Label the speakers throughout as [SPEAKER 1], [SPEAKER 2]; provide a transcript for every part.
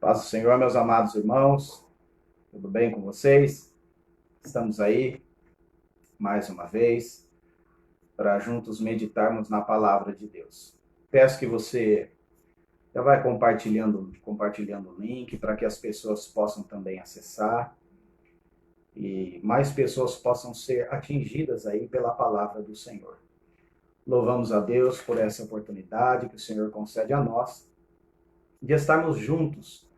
[SPEAKER 1] Paz do Senhor, meus amados irmãos, tudo bem com vocês? Estamos aí mais uma vez para juntos meditarmos na palavra de Deus. Peço que você já vai compartilhando o link para que as pessoas possam também acessar e mais pessoas possam ser atingidas aí pela palavra do Senhor. Louvamos a Deus por essa oportunidade que o Senhor concede a nós de estarmos juntos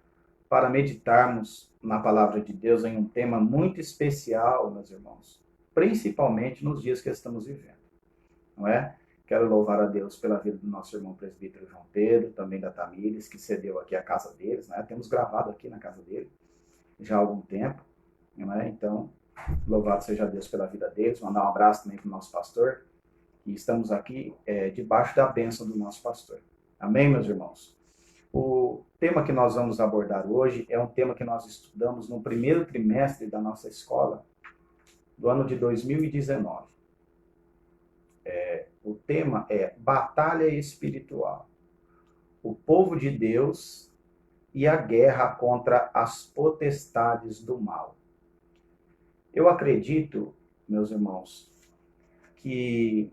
[SPEAKER 1] para meditarmos na palavra de Deus em um tema muito especial, meus irmãos, principalmente nos dias que estamos vivendo, não é? Quero louvar a Deus pela vida do nosso irmão presbítero João Pedro, também da Tamires, que cedeu aqui a casa deles, né? Temos gravado aqui na casa dele já há algum tempo, não é? Então, louvado seja Deus pela vida deles, mandar um abraço também para o nosso pastor, e estamos aqui debaixo da bênção do nosso pastor. Amém, meus irmãos? O tema que nós vamos abordar hoje é um tema que nós estudamos no primeiro trimestre da nossa escola, do ano de 2019. O tema é Batalha Espiritual. O povo de Deus e a guerra contra as potestades do mal. Eu acredito, meus irmãos, que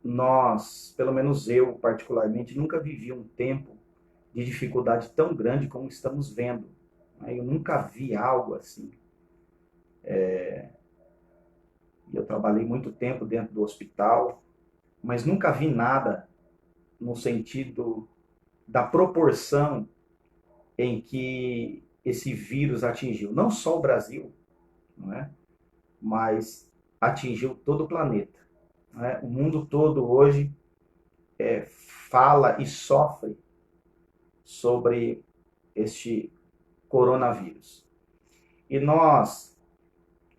[SPEAKER 1] nós, pelo menos eu particularmente, nunca vivi um tempo de dificuldade tão grande como estamos vendo. Eu nunca vi algo assim. Eu trabalhei muito tempo dentro do hospital, mas nunca vi nada no sentido da proporção em que esse vírus atingiu. Não só o Brasil, não é? Mas atingiu todo o planeta. Não é? O mundo todo hoje fala e sofre sobre este coronavírus. E nós,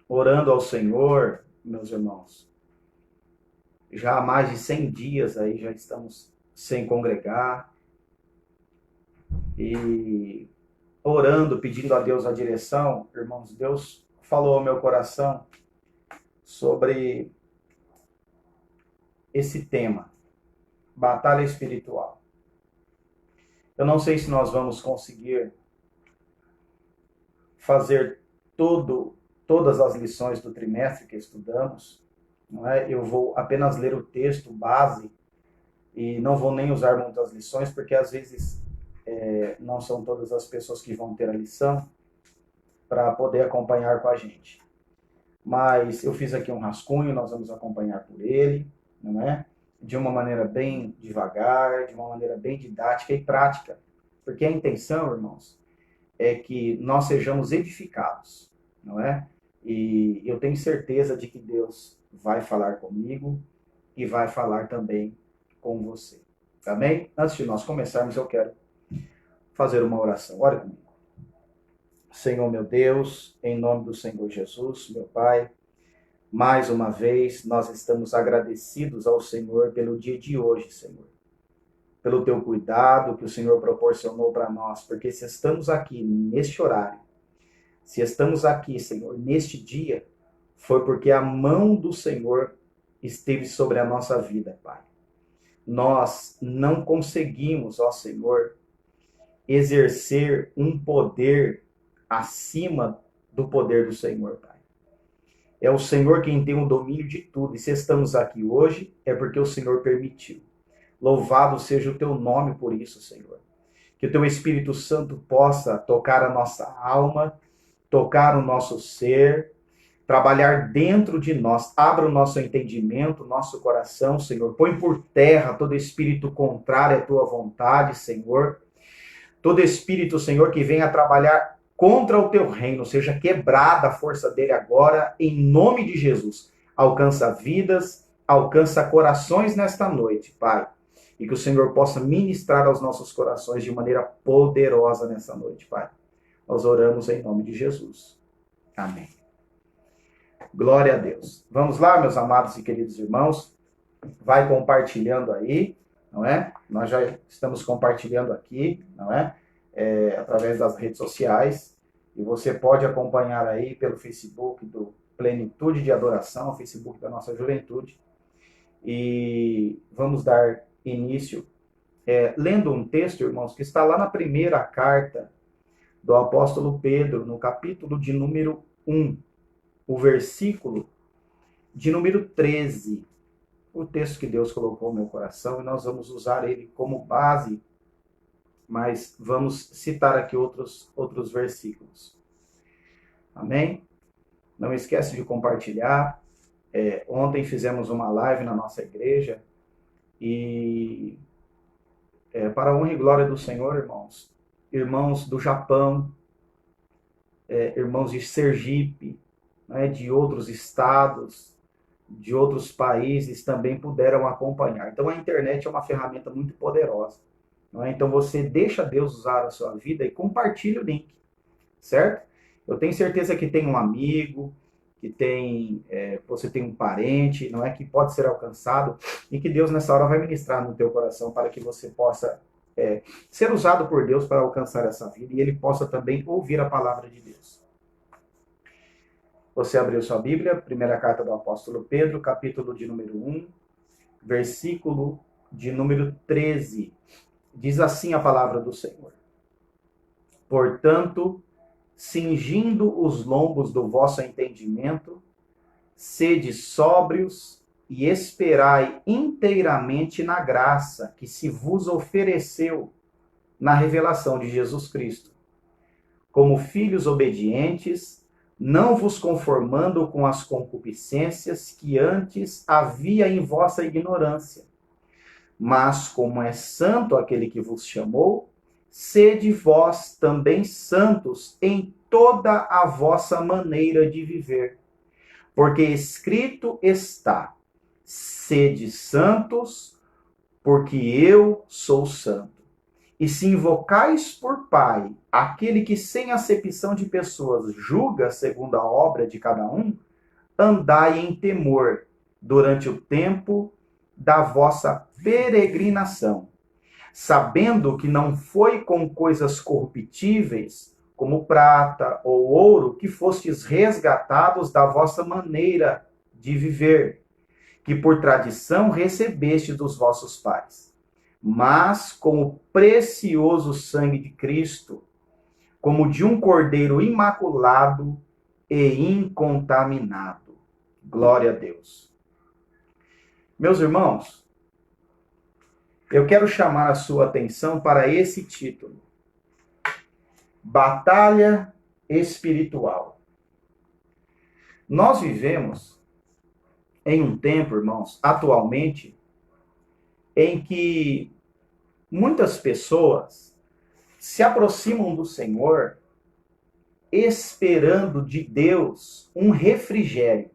[SPEAKER 1] orando ao Senhor, meus irmãos, já há mais de 100 dias aí já estamos sem congregar e orando, pedindo a Deus a direção. Irmãos, Deus falou ao meu coração sobre esse tema, batalha espiritual. Eu não sei se nós vamos conseguir fazer todas as lições do trimestre que estudamos, não é? Eu vou apenas ler o texto base e não vou nem usar muitas lições, porque às vezes não são todas as pessoas que vão ter a lição para poder acompanhar com a gente. Mas eu fiz aqui um rascunho, nós vamos acompanhar por ele, não é? De uma maneira bem devagar, de uma maneira bem didática e prática. Porque a intenção, irmãos, é que nós sejamos edificados, não é? E eu tenho certeza de que Deus vai falar comigo e vai falar também com você. Amém? Antes de nós começarmos, eu quero fazer uma oração. Ore comigo. Senhor meu Deus, em nome do Senhor Jesus, meu Pai, mais uma vez nós estamos agradecidos ao Senhor pelo dia de hoje, Senhor. Pelo teu cuidado que o Senhor proporcionou para nós, porque se estamos aqui neste horário, se estamos aqui, Senhor, neste dia, foi porque a mão do Senhor esteve sobre a nossa vida, Pai. Nós não conseguimos, ó Senhor, exercer um poder acima do poder do Senhor, Pai. É o Senhor quem tem o domínio de tudo, e se estamos aqui hoje, é porque o Senhor permitiu. Louvado seja o teu nome por isso, Senhor. Que o teu Espírito Santo possa tocar a nossa alma, tocar o nosso ser, trabalhar dentro de nós. Abra o nosso entendimento, o nosso coração, Senhor. Põe por terra todo espírito contrário à tua vontade, Senhor. Todo espírito, Senhor, que venha trabalhar contra o teu reino, seja quebrada a força dele agora, em nome de Jesus. Alcança vidas, alcança corações nesta noite, Pai. E que o Senhor possa ministrar aos nossos corações de maneira poderosa nessa noite, Pai. Nós oramos em nome de Jesus. Amém. Glória a Deus. Vamos lá, meus amados e queridos irmãos. Vai compartilhando aí, não é? Nós já estamos compartilhando aqui, não é? Através das redes sociais. E você pode acompanhar aí pelo Facebook do Plenitude de Adoração, o Facebook da nossa juventude. E vamos dar início lendo um texto, irmãos, que está lá na primeira carta do apóstolo Pedro, no capítulo de número 1, o versículo de número 13. O texto que Deus colocou no meu coração, e nós vamos usar ele como base, mas vamos citar aqui outros versículos. Amém? Não esquece de compartilhar. Ontem fizemos uma live na nossa igreja e para a honra e glória do Senhor, irmãos do Japão, irmãos de Sergipe, né, de outros estados, de outros países também puderam acompanhar. Então a internet é uma ferramenta muito poderosa. Não é? Então você deixa Deus usar a sua vida e compartilha o link, certo? Eu tenho certeza que tem um amigo, que você tem um parente, não é, que pode ser alcançado e que Deus nessa hora vai ministrar no teu coração para que você possa ser usado por Deus para alcançar essa vida e ele possa também ouvir a palavra de Deus. Você abriu sua Bíblia, primeira carta do apóstolo Pedro, capítulo de número 1, versículo de número 13. Diz assim a palavra do Senhor: portanto, cingindo os lombos do vosso entendimento, sede sóbrios e esperai inteiramente na graça que se vos ofereceu na revelação de Jesus Cristo. Como filhos obedientes, não vos conformando com as concupiscências que antes havia em vossa ignorância, mas como é santo aquele que vos chamou, sede vós também santos em toda a vossa maneira de viver. Porque escrito está: sede santos, porque eu sou santo. E se invocais por Pai aquele que sem acepção de pessoas julga segundo a obra de cada um, andai em temor durante o tempo da vossa peregrinação, sabendo que não foi com coisas corruptíveis, como prata ou ouro, que fostes resgatados da vossa maneira de viver, que por tradição recebeste dos vossos pais, mas com o precioso sangue de Cristo, como de um cordeiro imaculado e incontaminado. Glória a Deus. Meus irmãos, eu quero chamar a sua atenção para esse título: Batalha Espiritual. Nós vivemos em um tempo, irmãos, atualmente, em que muitas pessoas se aproximam do Senhor esperando de Deus um refrigério.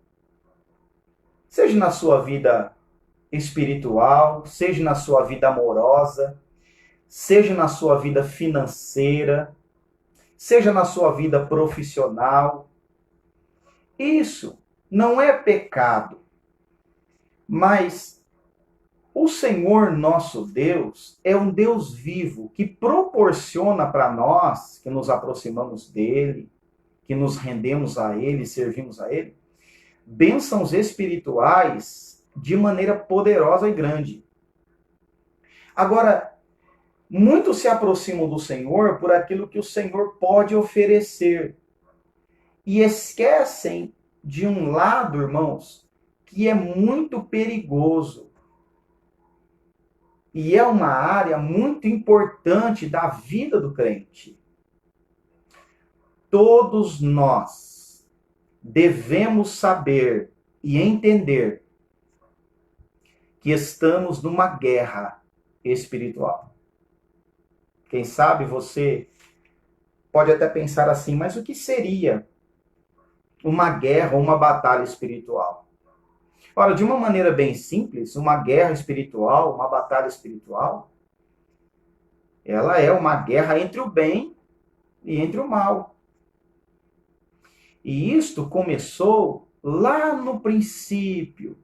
[SPEAKER 1] Seja na sua vida espiritual, seja na sua vida amorosa, seja na sua vida financeira, seja na sua vida profissional. Isso não é pecado, mas o Senhor nosso Deus é um Deus vivo que proporciona para nós, que nos aproximamos dele, que nos rendemos a ele, servimos a ele, bênçãos espirituais de maneira poderosa e grande. Agora, muitos se aproximam do Senhor por aquilo que o Senhor pode oferecer e esquecem de um lado, irmãos, que é muito perigoso. E é uma área muito importante da vida do crente. Todos nós devemos saber e entender que estamos numa guerra espiritual. Quem sabe você pode até pensar assim, mas o que seria uma guerra ou uma batalha espiritual? Ora, de uma maneira bem simples, uma guerra espiritual, uma batalha espiritual, ela é uma guerra entre o bem e entre o mal. E isto começou lá no princípio.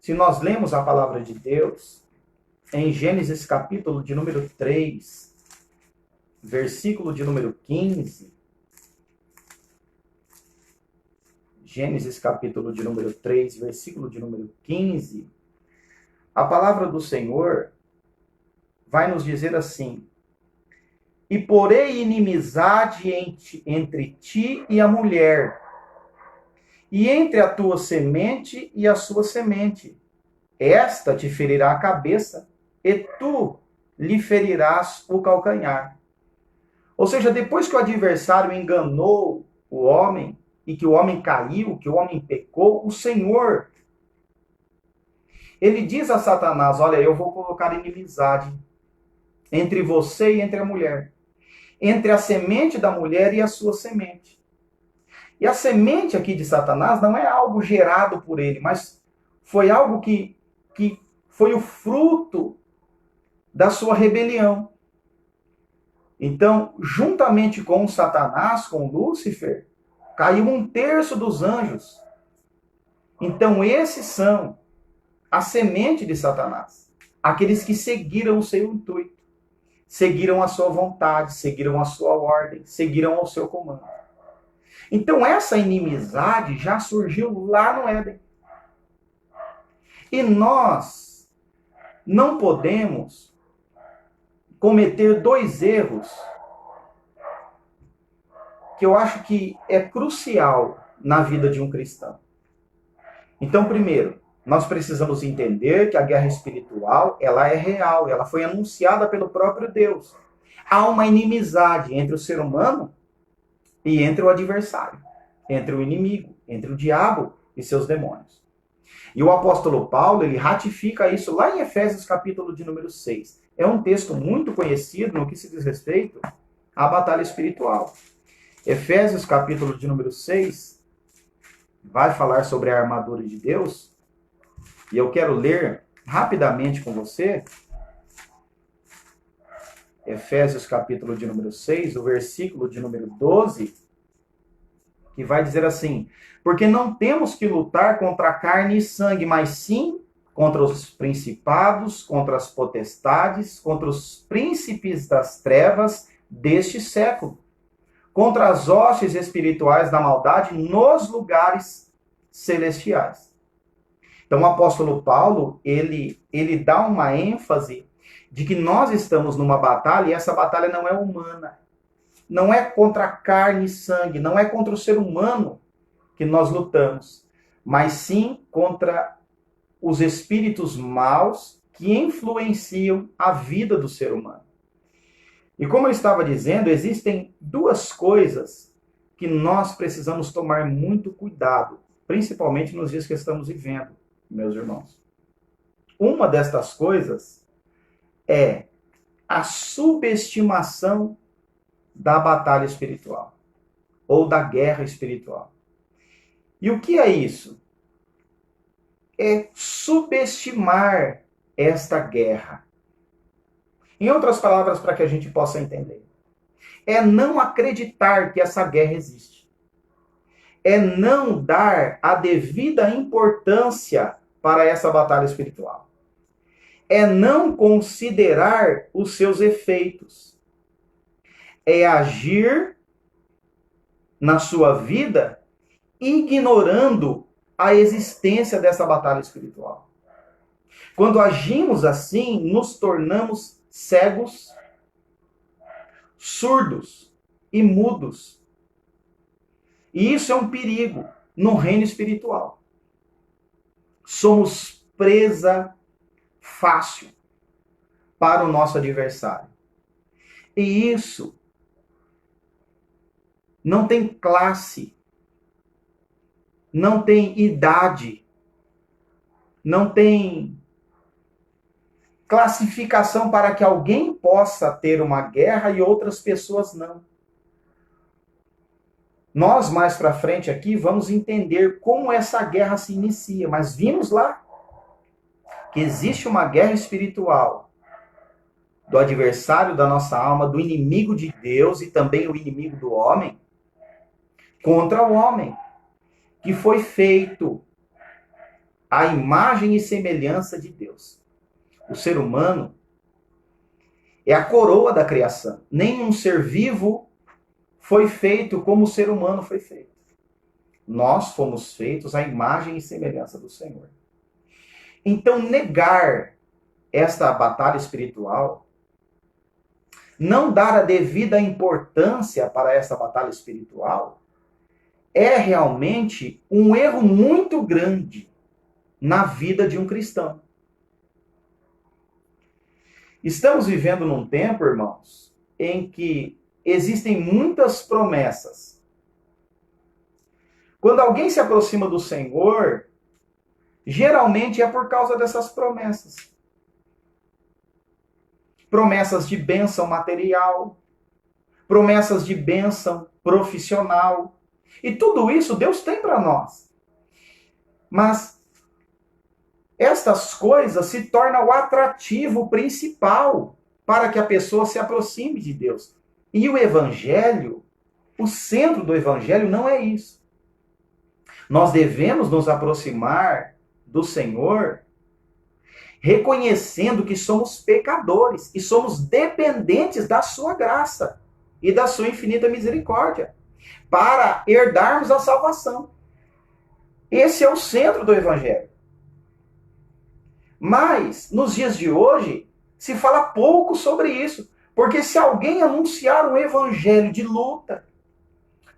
[SPEAKER 1] Se nós lemos a palavra de Deus, em Gênesis capítulo de número 3, versículo de número 15, Gênesis capítulo de número 3, versículo de número 15, a palavra do Senhor vai nos dizer assim: e porei inimizade entre ti e a mulher, e entre a tua semente e a sua semente. Esta te ferirá a cabeça, e tu lhe ferirás o calcanhar. Ou seja, depois que o adversário enganou o homem, e que o homem caiu, que o homem pecou, o Senhor, ele diz a Satanás: olha, eu vou colocar inimizade entre você e entre a mulher, entre a semente da mulher e a sua semente. E a semente aqui de Satanás não é algo gerado por ele, mas foi algo que foi o fruto da sua rebelião. Então, juntamente com Satanás, com Lúcifer, caiu 1/3 dos anjos. Então, esses são a semente de Satanás. Aqueles que seguiram o seu intuito, seguiram a sua vontade, seguiram a sua ordem, seguiram o seu comando. Então, essa inimizade já surgiu lá no Éden. E nós não podemos cometer 2 erros que eu acho que é crucial na vida de um cristão. Então, primeiro, nós precisamos entender que a guerra espiritual, ela é real, ela foi anunciada pelo próprio Deus. Há uma inimizade entre o ser humano e entre o adversário, entre o inimigo, entre o diabo e seus demônios. E o apóstolo Paulo, ele ratifica isso lá em Efésios capítulo de número 6. É um texto muito conhecido no que se diz respeito à batalha espiritual. Efésios capítulo de número 6 vai falar sobre a armadura de Deus. E eu quero ler rapidamente com você Efésios capítulo de número 6, o versículo de número 12, que vai dizer assim: porque não temos que lutar contra carne e sangue, mas sim contra os principados, contra as potestades, contra os príncipes das trevas deste século, contra as hostes espirituais da maldade nos lugares celestiais. Então o apóstolo Paulo, ele dá uma ênfase de que nós estamos numa batalha e essa batalha não é humana. Não é contra carne e sangue, não é contra o ser humano que nós lutamos, mas sim contra os espíritos maus que influenciam a vida do ser humano. E como eu estava dizendo, existem 2 coisas que nós precisamos tomar muito cuidado, principalmente nos dias que estamos vivendo, meus irmãos. Uma destas coisas é a subestimação da batalha espiritual ou da guerra espiritual. E o que é isso? É subestimar esta guerra. Em outras palavras, para que a gente possa entender, é não acreditar que essa guerra existe. É não dar a devida importância para essa batalha espiritual. É não considerar os seus efeitos. É agir na sua vida ignorando a existência dessa batalha espiritual. Quando agimos assim, nos tornamos cegos, surdos e mudos. E isso é um perigo no reino espiritual. Somos presa fácil para o nosso adversário. E isso não tem classe, não tem idade, não tem classificação para que alguém possa ter uma guerra e outras pessoas não. Nós, mais para frente aqui, vamos entender como essa guerra se inicia, mas vimos lá que existe uma guerra espiritual do adversário da nossa alma, do inimigo de Deus e também o inimigo do homem, contra o homem, que foi feito à imagem e semelhança de Deus. O ser humano é a coroa da criação. Nenhum ser vivo foi feito como o ser humano foi feito. Nós fomos feitos à imagem e semelhança do Senhor. Então, negar esta batalha espiritual não dar a devida importância para essa batalha espiritual, é realmente um erro muito grande na vida de um cristão. Estamos vivendo num tempo, irmãos, em que existem muitas promessas. Quando alguém se aproxima do Senhor, geralmente é por causa dessas promessas. Promessas de bênção material, promessas de bênção profissional. E tudo isso Deus tem para nós. Mas estas coisas se tornam o atrativo principal para que a pessoa se aproxime de Deus. E o Evangelho, o centro do Evangelho não é isso. Nós devemos nos aproximar do Senhor reconhecendo que somos pecadores e somos dependentes da sua graça e da sua infinita misericórdia para herdarmos a salvação. Esse é o centro do Evangelho. Mas, nos dias de hoje, se fala pouco sobre isso. Porque se alguém anunciar um evangelho de luta,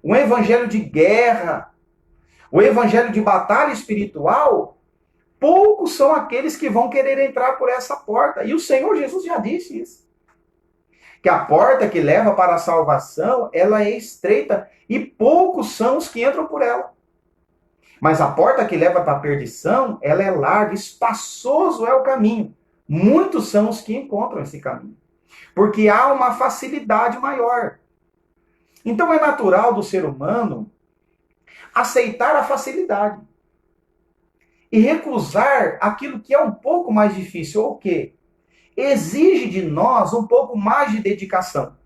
[SPEAKER 1] um evangelho de guerra, um evangelho de batalha espiritual, poucos são aqueles que vão querer entrar por essa porta. E o Senhor Jesus já disse isso. Que a porta que leva para a salvação, ela é estreita e poucos são os que entram por ela. Mas a porta que leva para a perdição, ela é larga, espaçoso é o caminho. Muitos são os que encontram esse caminho. Porque há uma facilidade maior. Então é natural do ser humano aceitar a facilidade e recusar aquilo que é um pouco mais difícil, ou o quê? Exige de nós um pouco mais de dedicação.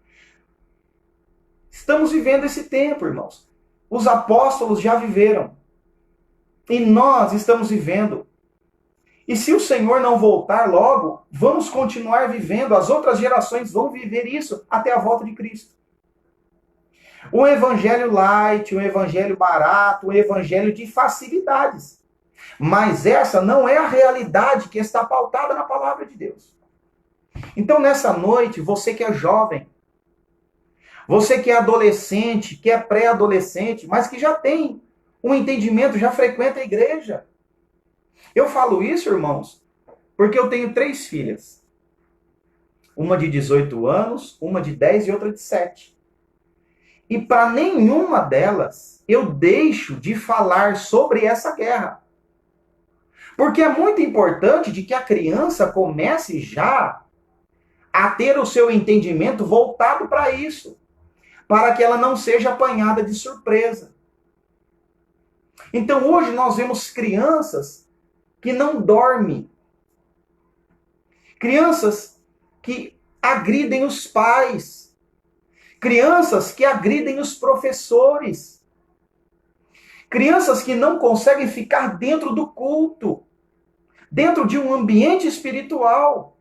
[SPEAKER 1] Estamos vivendo esse tempo, irmãos. Os apóstolos já viveram. E nós estamos vivendo. E se o Senhor não voltar logo, vamos continuar vivendo. As outras gerações vão viver isso até a volta de Cristo. Um evangelho light, um evangelho barato, um evangelho de facilidades. Mas essa não é a realidade que está pautada na palavra de Deus. Então, nessa noite, você que é jovem, você que é adolescente, que é pré-adolescente, mas que já tem um entendimento, já frequenta a igreja. Eu falo isso, irmãos, porque eu tenho 3 filhas. Uma de 18 anos, uma de 10 e outra de 7. E para nenhuma delas eu deixo de falar sobre essa guerra. Porque é muito importante de que a criança comece já a ter o seu entendimento voltado para isso, para que ela não seja apanhada de surpresa. Então hoje nós vemos crianças que não dormem, crianças que agridem os pais, crianças que agridem os professores, crianças que não conseguem ficar dentro do culto, dentro de um ambiente espiritual.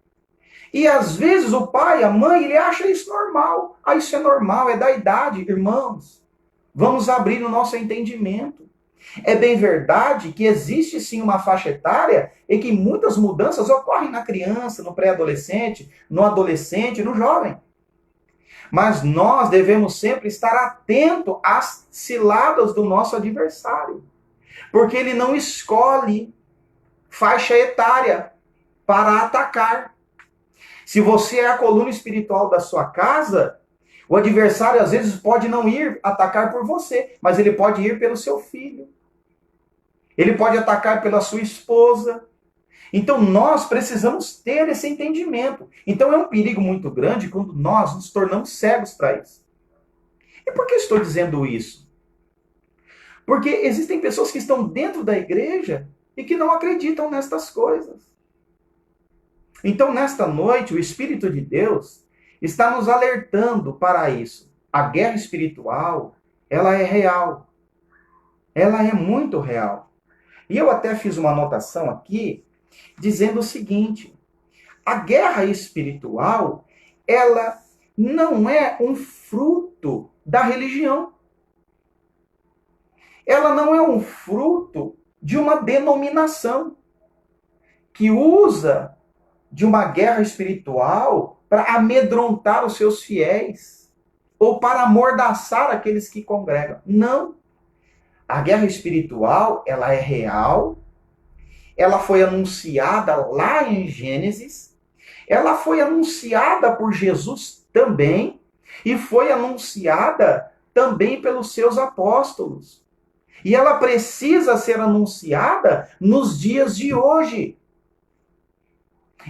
[SPEAKER 1] E às vezes o pai, a mãe, ele acha isso normal. Ah, isso é normal, é da idade. Irmãos, vamos abrir o nosso entendimento. É bem verdade que existe sim uma faixa etária em que muitas mudanças ocorrem na criança, no pré-adolescente, no adolescente, no jovem. Mas nós devemos sempre estar atento às ciladas do nosso adversário. Porque ele não escolhe faixa etária para atacar. Se você é a coluna espiritual da sua casa, o adversário às vezes pode não ir atacar por você, mas ele pode ir pelo seu filho. Ele pode atacar pela sua esposa. Então nós precisamos ter esse entendimento. Então é um perigo muito grande quando nós nos tornamos cegos para isso. E por que estou dizendo isso? Porque existem pessoas que estão dentro da igreja e que não acreditam nestas coisas. Então, nesta noite, o Espírito de Deus está nos alertando para isso. A guerra espiritual, ela é real. Ela é muito real. E eu até fiz uma anotação aqui, dizendo o seguinte: a guerra espiritual, ela não é um fruto da religião. Ela não é um fruto de uma denominação que usa de uma guerra espiritual para amedrontar os seus fiéis ou para amordaçar aqueles que congregam. Não. A guerra espiritual, ela é real, ela foi anunciada lá em Gênesis, ela foi anunciada por Jesus também, e foi anunciada também pelos seus apóstolos. E ela precisa ser anunciada nos dias de hoje.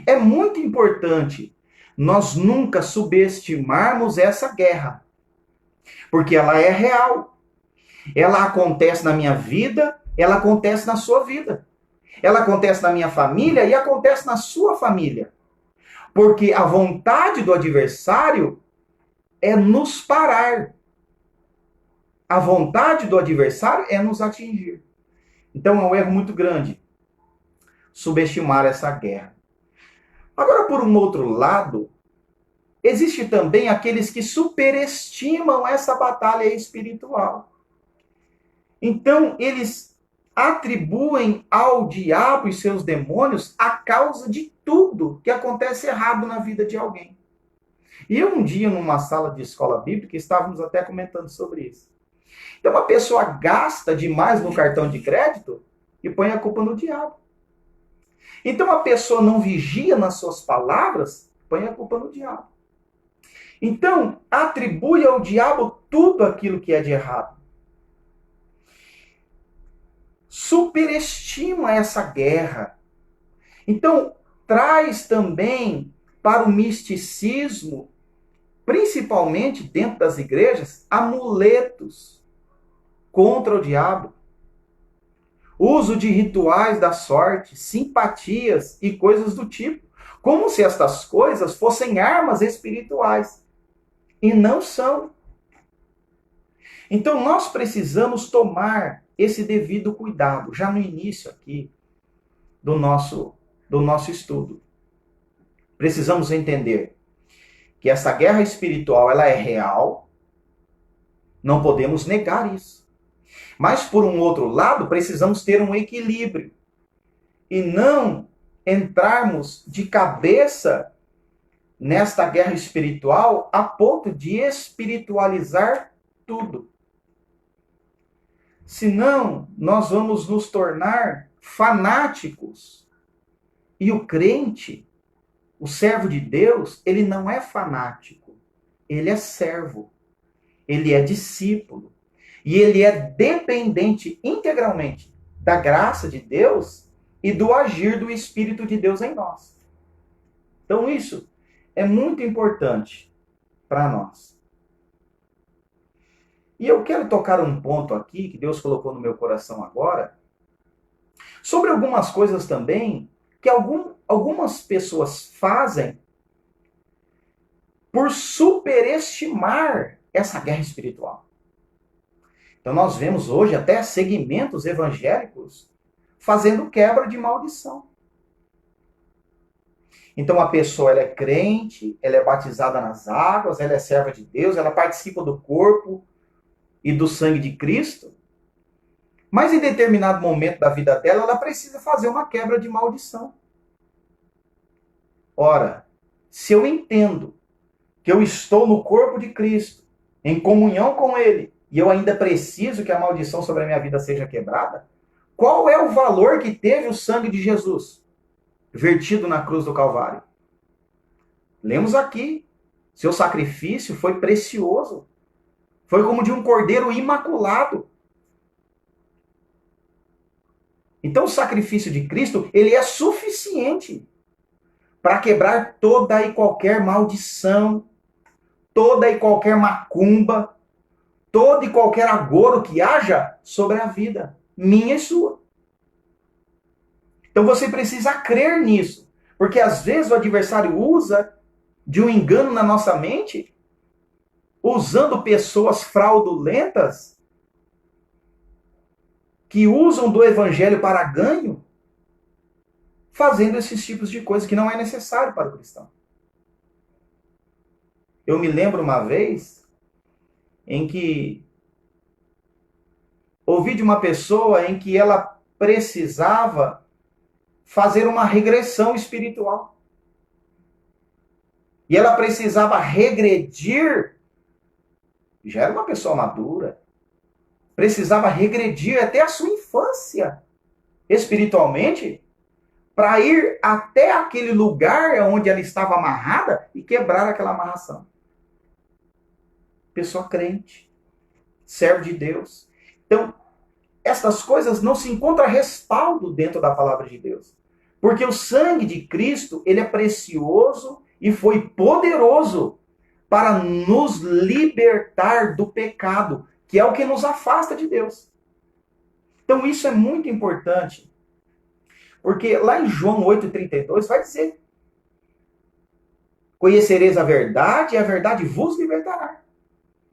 [SPEAKER 1] É muito importante nós nunca subestimarmos essa guerra, porque ela é real. Ela acontece na minha vida, ela acontece na sua vida. Ela acontece na minha família e acontece na sua família. Porque a vontade do adversário é nos parar. A vontade do adversário é nos atingir. Então é um erro muito grande subestimar essa guerra. Agora, por um outro lado, existe também aqueles que superestimam essa batalha espiritual. Então, eles atribuem ao diabo e seus demônios a causa de tudo que acontece errado na vida de alguém. E eu um dia, numa sala de escola bíblica, estávamos até comentando sobre isso. Então, uma pessoa gasta demais no cartão de crédito e põe a culpa no diabo. Então, a pessoa não vigia nas suas palavras, põe a culpa no diabo. Então, atribui ao diabo tudo aquilo que é de errado. Superestima essa guerra. Então, traz também para o misticismo, principalmente dentro das igrejas, amuletos contra o diabo. Uso de rituais da sorte, simpatias e coisas do tipo. Como se estas coisas fossem armas espirituais. E não são. Então nós precisamos tomar esse devido cuidado, já no início aqui do nosso estudo. Precisamos entender que essa guerra espiritual ela é real, não podemos negar isso. Mas, por um outro lado, precisamos ter um equilíbrio e não entrarmos de cabeça nesta guerra espiritual a ponto de espiritualizar tudo. Senão, nós vamos nos tornar fanáticos. E o crente, o servo de Deus, ele não é fanático, ele é servo, ele é discípulo. E ele é dependente integralmente da graça de Deus e do agir do Espírito de Deus em nós. Então isso é muito importante para nós. E eu quero tocar um ponto aqui que Deus colocou no meu coração agora, sobre algumas coisas também que algumas pessoas fazem por superestimar essa guerra espiritual. Então nós vemos hoje até segmentos evangélicos fazendo quebra de maldição. Então a pessoa ela é crente, ela é batizada nas águas, ela é serva de Deus, ela participa do corpo e do sangue de Cristo, mas em determinado momento da vida dela, ela precisa fazer uma quebra de maldição. Ora, se eu entendo que eu estou no corpo de Cristo, em comunhão com Ele, e eu ainda preciso que a maldição sobre a minha vida seja quebrada, qual é o valor que teve o sangue de Jesus vertido na cruz do Calvário? Lemos aqui, seu sacrifício foi precioso, foi como de um cordeiro imaculado. Então o sacrifício de Cristo, ele é suficiente para quebrar toda e qualquer maldição, toda e qualquer macumba, todo e qualquer agouro que haja sobre a vida, minha e sua. Então você precisa crer nisso, porque às vezes o adversário usa de um engano na nossa mente, usando pessoas fraudulentas, que usam do evangelho para ganho, fazendo esses tipos de coisas que não é necessário para o cristão. Eu me lembro uma vez em que ouvi de uma pessoa em que ela precisava fazer uma regressão espiritual. E ela precisava regredir, já era uma pessoa madura, precisava regredir até a sua infância, espiritualmente, para ir até aquele lugar onde ela estava amarrada e quebrar aquela amarração. Pessoa crente, servo de Deus. Então, essas coisas não se encontram respaldo dentro da palavra de Deus. Porque o sangue de Cristo, ele é precioso e foi poderoso para nos libertar do pecado, que é o que nos afasta de Deus. Então isso é muito importante, porque lá em João 8,32 vai dizer: conhecereis a verdade e a verdade vos libertará.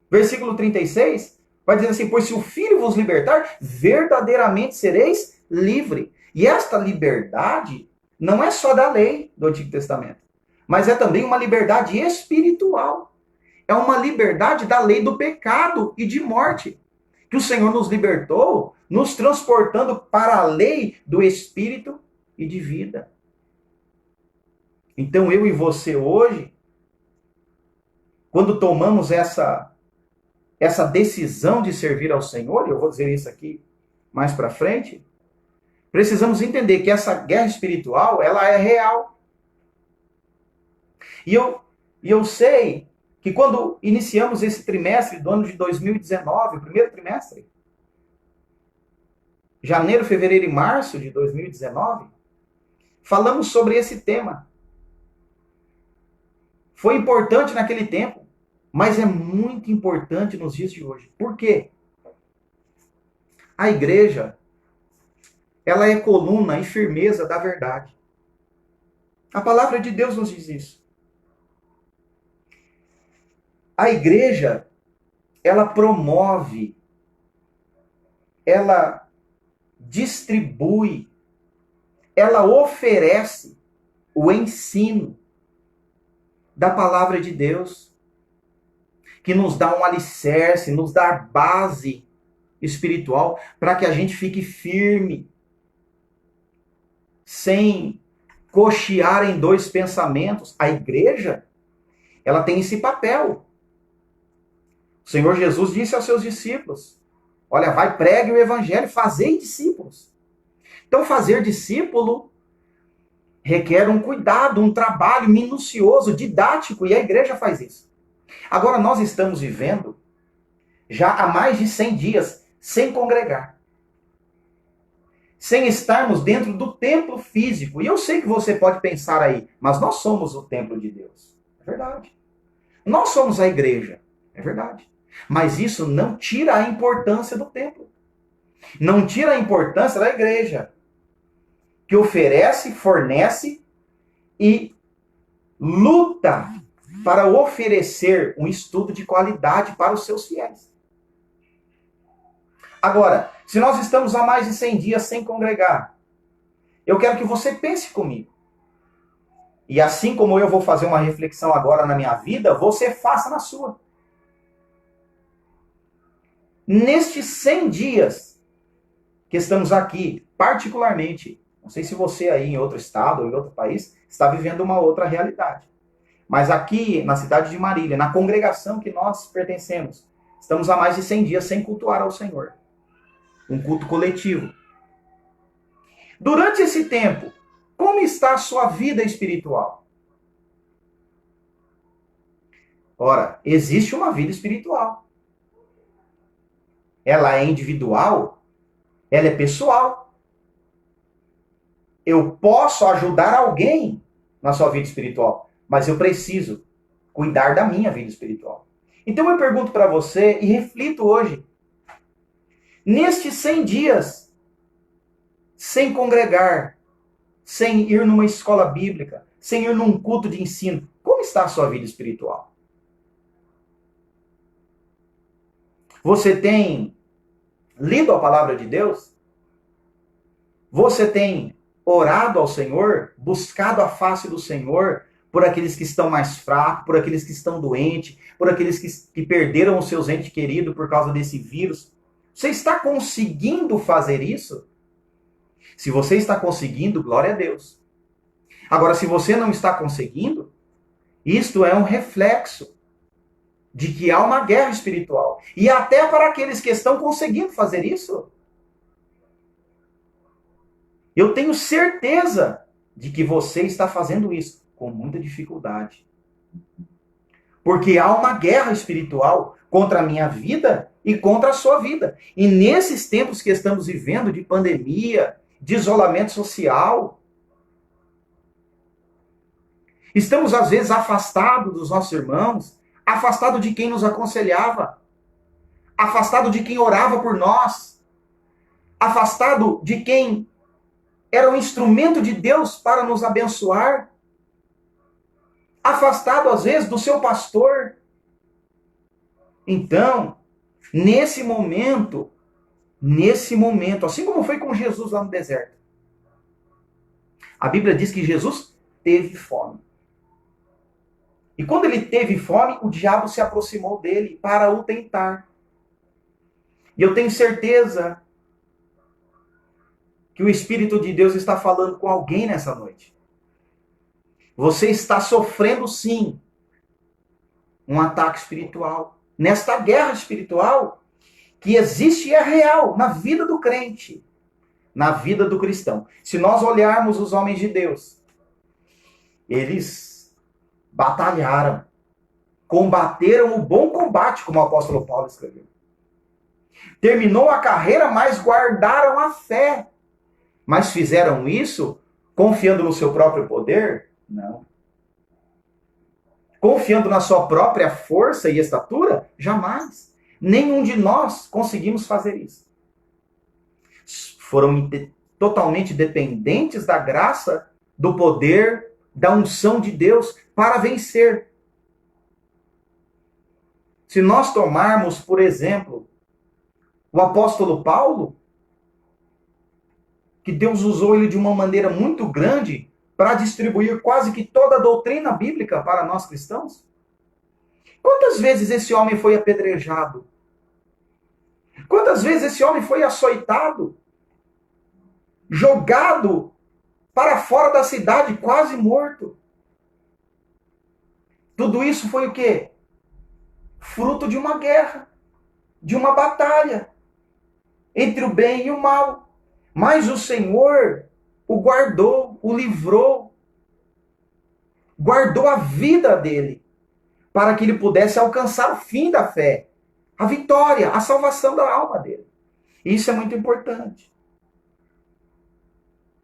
[SPEAKER 1] Versículo 36 vai dizer assim: pois se o Filho vos libertar, verdadeiramente sereis livre. E esta liberdade não é só da lei do Antigo Testamento, mas é também uma liberdade espiritual. É uma liberdade da lei do pecado e de morte, que o Senhor nos libertou, nos transportando para a lei do Espírito e de vida. Então eu e você hoje, quando tomamos essa decisão de servir ao Senhor, eu vou dizer isso aqui mais para frente, precisamos entender que essa guerra espiritual, ela é real. E eu sei que quando iniciamos esse trimestre do ano de 2019, o primeiro trimestre, janeiro, fevereiro e março de 2019, falamos sobre esse tema. Foi importante naquele tempo, mas é muito importante nos dias de hoje. Por quê? A igreja, ela é coluna e firmeza da verdade. A palavra de Deus nos diz isso. A igreja, ela promove, ela distribui, ela oferece o ensino da palavra de Deus, que nos dá um alicerce, nos dá base espiritual para que a gente fique firme, sem cochear em dois pensamentos. A igreja, ela tem esse papel. O Senhor Jesus disse aos seus discípulos: olha, vai, pregue o evangelho, fazei discípulos. Então, fazer discípulo requer um cuidado, um trabalho minucioso, didático, e a igreja faz isso. Agora, nós estamos vivendo já há mais de 100 dias sem congregar, sem estarmos dentro do templo físico. E eu sei que você pode pensar aí, mas nós somos o templo de Deus. É verdade. Nós somos a igreja. É verdade. Mas isso não tira a importância do templo. Não tira a importância da igreja, que oferece, fornece e luta para oferecer um estudo de qualidade para os seus fiéis. Agora, se nós estamos há mais de 100 dias sem congregar, eu quero que você pense comigo. E assim como eu vou fazer uma reflexão agora na minha vida, você faça na sua. Nestes 100 dias que estamos aqui, particularmente, não sei se você aí em outro estado ou em outro país está vivendo uma outra realidade. Mas aqui na cidade de Marília, na congregação que nós pertencemos, estamos há mais de 100 dias sem cultuar ao Senhor. Um culto coletivo. Durante esse tempo, como está a sua vida espiritual? Ora, existe uma vida espiritual. Ela é individual, ela é pessoal. Eu posso ajudar alguém na sua vida espiritual, mas eu preciso cuidar da minha vida espiritual. Então eu pergunto para você e reflito hoje. Nestes 100 dias, sem congregar, sem ir numa escola bíblica, sem ir num culto de ensino, como está a sua vida espiritual? Você tem lido a palavra de Deus? Você tem orado ao Senhor, buscado a face do Senhor por aqueles que estão mais fracos, por aqueles que estão doentes, por aqueles que perderam os seus entes queridos por causa desse vírus? Você está conseguindo fazer isso? Se você está conseguindo, glória a Deus. Agora, se você não está conseguindo, Isto é um reflexo de que há uma guerra espiritual. E até para aqueles que estão conseguindo fazer isso, eu tenho certeza de que você está fazendo isso com muita dificuldade. Porque há uma guerra espiritual contra a minha vida e contra a sua vida. E nesses tempos que estamos vivendo de pandemia, de isolamento social, estamos às vezes afastados dos nossos irmãos, afastados de quem nos aconselhava, afastado de quem orava por nós, afastado de quem era um instrumento de Deus para nos abençoar, afastado às vezes do seu pastor. Então, nesse momento, assim como foi com Jesus lá no deserto, a Bíblia diz que Jesus teve fome. E quando ele teve fome, o diabo se aproximou dele para o tentar. E eu tenho certeza que o Espírito de Deus está falando com alguém nessa noite. Você está sofrendo, sim, um ataque espiritual. Nesta guerra espiritual que existe e é real na vida do crente, na vida do cristão. Se nós olharmos os homens de Deus, eles batalharam, combateram o bom combate, como o apóstolo Paulo escreveu. Terminou a carreira, mas guardaram a fé. Mas fizeram isso confiando no seu próprio poder? Não. Confiando na sua própria força e estatura? Jamais. Nenhum de nós conseguimos fazer isso. Foram totalmente dependentes da graça, do poder, da unção de Deus para vencer. Se nós tomarmos, por exemplo, o apóstolo Paulo, que Deus usou ele de uma maneira muito grande para distribuir quase que toda a doutrina bíblica para nós cristãos. Quantas vezes esse homem foi apedrejado? Quantas vezes esse homem foi açoitado? Jogado para fora da cidade, quase morto. Tudo isso foi o quê? Fruto de uma guerra, de uma batalha entre o bem e o mal. Mas o Senhor o guardou, o livrou, guardou a vida dele, para que ele pudesse alcançar o fim da fé, a vitória, a salvação da alma dele. Isso é muito importante.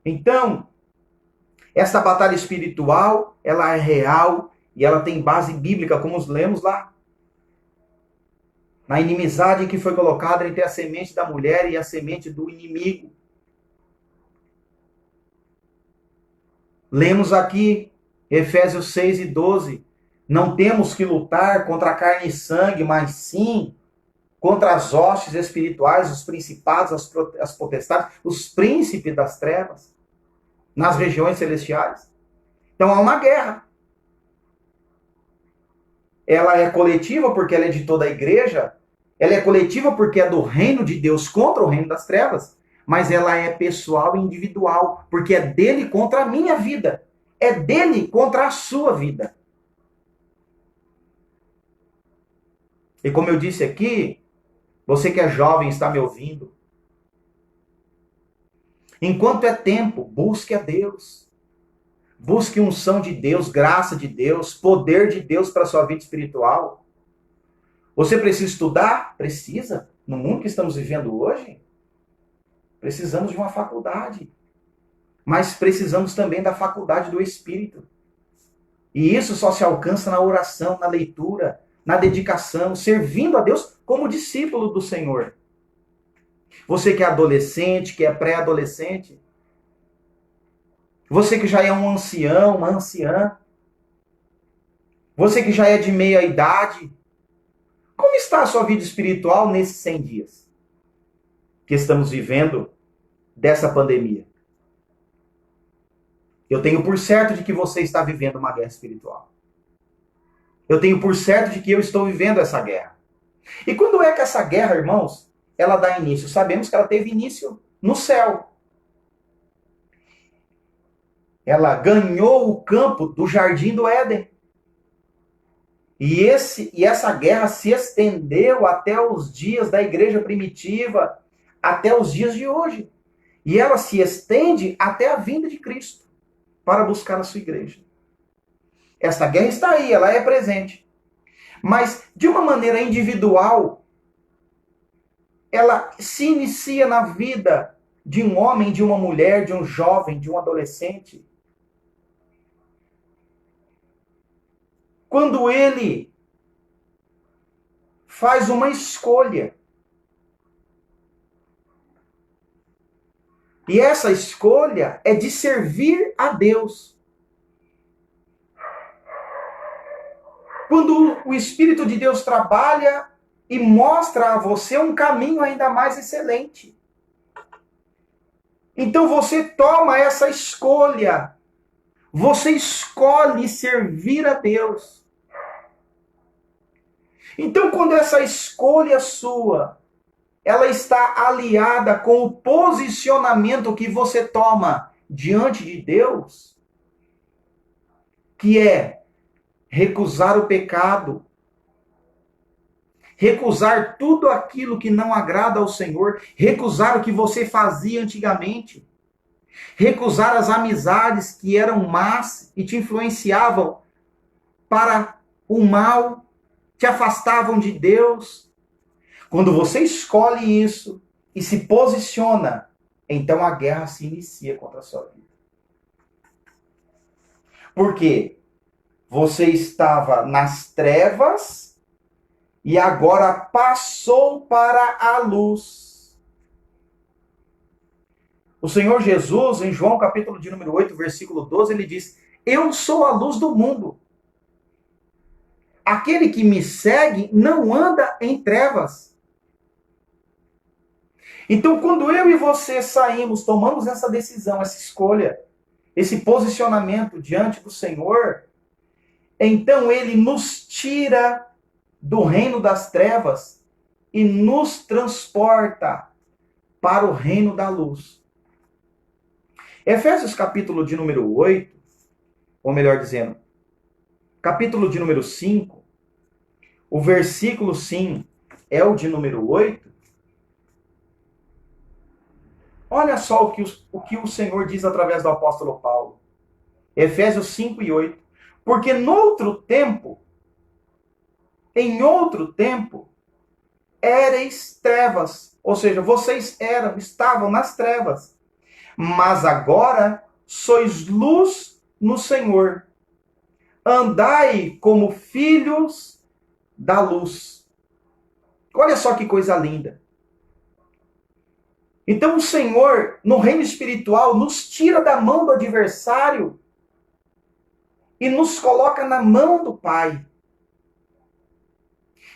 [SPEAKER 1] Então, essa batalha espiritual, ela é real e ela tem base bíblica, como lemos lá. Na inimizade que foi colocada entre a semente da mulher e a semente do inimigo. Lemos aqui, Efésios 6:12. Não temos que lutar contra a carne e sangue, mas sim contra as hostes espirituais, os principados, as potestades, os príncipes das trevas, nas regiões celestiais. Então há uma guerra. Ela é coletiva porque ela é de toda a igreja, ela é coletiva porque é do reino de Deus contra o reino das trevas, mas ela é pessoal e individual, porque é dele contra a minha vida, é dele contra a sua vida. E como eu disse aqui, você que é jovem está me ouvindo, enquanto é tempo, busque a Deus. Busque unção de Deus, graça de Deus, poder de Deus para a sua vida espiritual. Você precisa estudar? Precisa. No mundo que estamos vivendo hoje, precisamos de uma faculdade. Mas precisamos também da faculdade do Espírito. E isso só se alcança na oração, na leitura, na dedicação, servindo a Deus como discípulo do Senhor. Você que é adolescente, que é pré-adolescente, você que já é um ancião, uma anciã, você que já é de meia idade, como está a sua vida espiritual nesses 100 dias que estamos vivendo dessa pandemia? Eu tenho por certo de que você está vivendo uma guerra espiritual. Eu tenho por certo de que eu estou vivendo essa guerra. E quando é que essa guerra, irmãos, ela dá início? Sabemos que ela teve início no céu. Ela ganhou o campo do Jardim do Éden. E essa guerra se estendeu até os dias da igreja primitiva, até os dias de hoje. E ela se estende até a vinda de Cristo para buscar a sua igreja. Essa guerra está aí, ela é presente. Mas, de uma maneira individual, ela se inicia na vida de um homem, de uma mulher, de um jovem, de um adolescente, quando ele faz uma escolha. E essa escolha é de servir a Deus. Quando o Espírito de Deus trabalha e mostra a você um caminho ainda mais excelente. Então você toma essa escolha. Você escolhe servir a Deus. Então, quando essa escolha sua, ela está aliada com o posicionamento que você toma diante de Deus, que é recusar o pecado, recusar tudo aquilo que não agrada ao Senhor, recusar o que você fazia antigamente, recusar as amizades que eram más e te influenciavam para o mal, te afastavam de Deus. Quando você escolhe isso e se posiciona, então a guerra se inicia contra a sua vida. Porque você estava nas trevas e agora passou para a luz. O Senhor Jesus, em João capítulo de número 8, versículo 12, ele diz: eu sou a luz do mundo. Aquele que me segue não anda em trevas. Então, quando eu e você saímos, tomamos essa decisão, essa escolha, esse posicionamento diante do Senhor, então ele nos tira do reino das trevas e nos transporta para o reino da luz. Efésios capítulo de número 8, ou melhor dizendo, capítulo de número 5, o versículo sim é o de número 8. Olha só o que o Senhor diz através do apóstolo Paulo. Efésios 5 e 8. Porque em outro tempo, éreis trevas. Ou seja, vocês estavam nas trevas. Mas agora sois luz no Senhor. Andai como filhos da luz. Olha só que coisa linda. Então o Senhor, no reino espiritual, nos tira da mão do adversário e nos coloca na mão do Pai.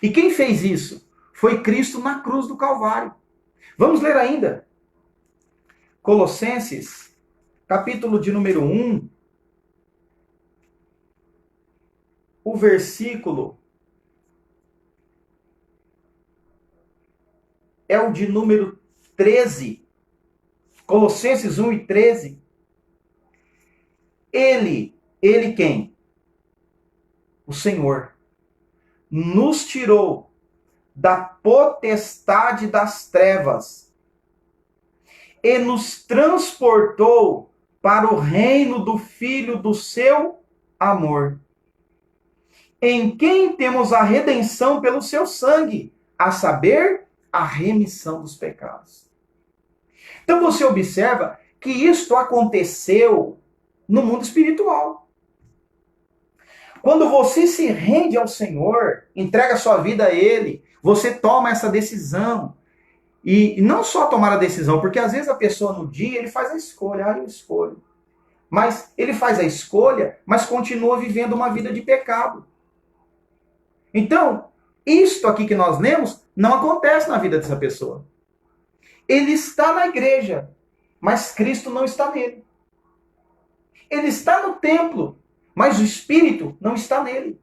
[SPEAKER 1] E quem fez isso? Foi Cristo na cruz do Calvário. Vamos ler ainda. Colossenses, capítulo de número 1, o versículo é o de número 13. Colossenses 1 e 13. Ele quem? O Senhor nos tirou da potestade das trevas e nos transportou para o reino do Filho do seu amor, em quem temos a redenção pelo seu sangue, a saber, a remissão dos pecados. Então você observa que isto aconteceu no mundo espiritual. Quando você se rende ao Senhor, entrega sua vida a Ele, você toma essa decisão. E não só tomar a decisão, porque às vezes a pessoa no dia, ele faz a escolha, eu escolho. Mas ele faz a escolha, mas continua vivendo uma vida de pecado. Então, isto aqui que nós lemos, não acontece na vida dessa pessoa. Ele está na igreja, mas Cristo não está nele. Ele está no templo, mas o Espírito não está nele.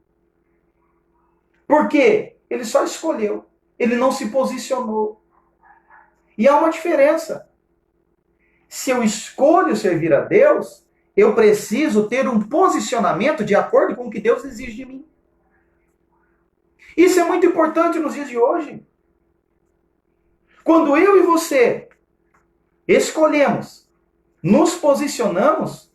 [SPEAKER 1] Por quê? Ele só escolheu. Ele não se posicionou. E há uma diferença. Se eu escolho servir a Deus, eu preciso ter um posicionamento de acordo com o que Deus exige de mim. Isso é muito importante nos dias de hoje. Quando eu e você escolhemos, nos posicionamos,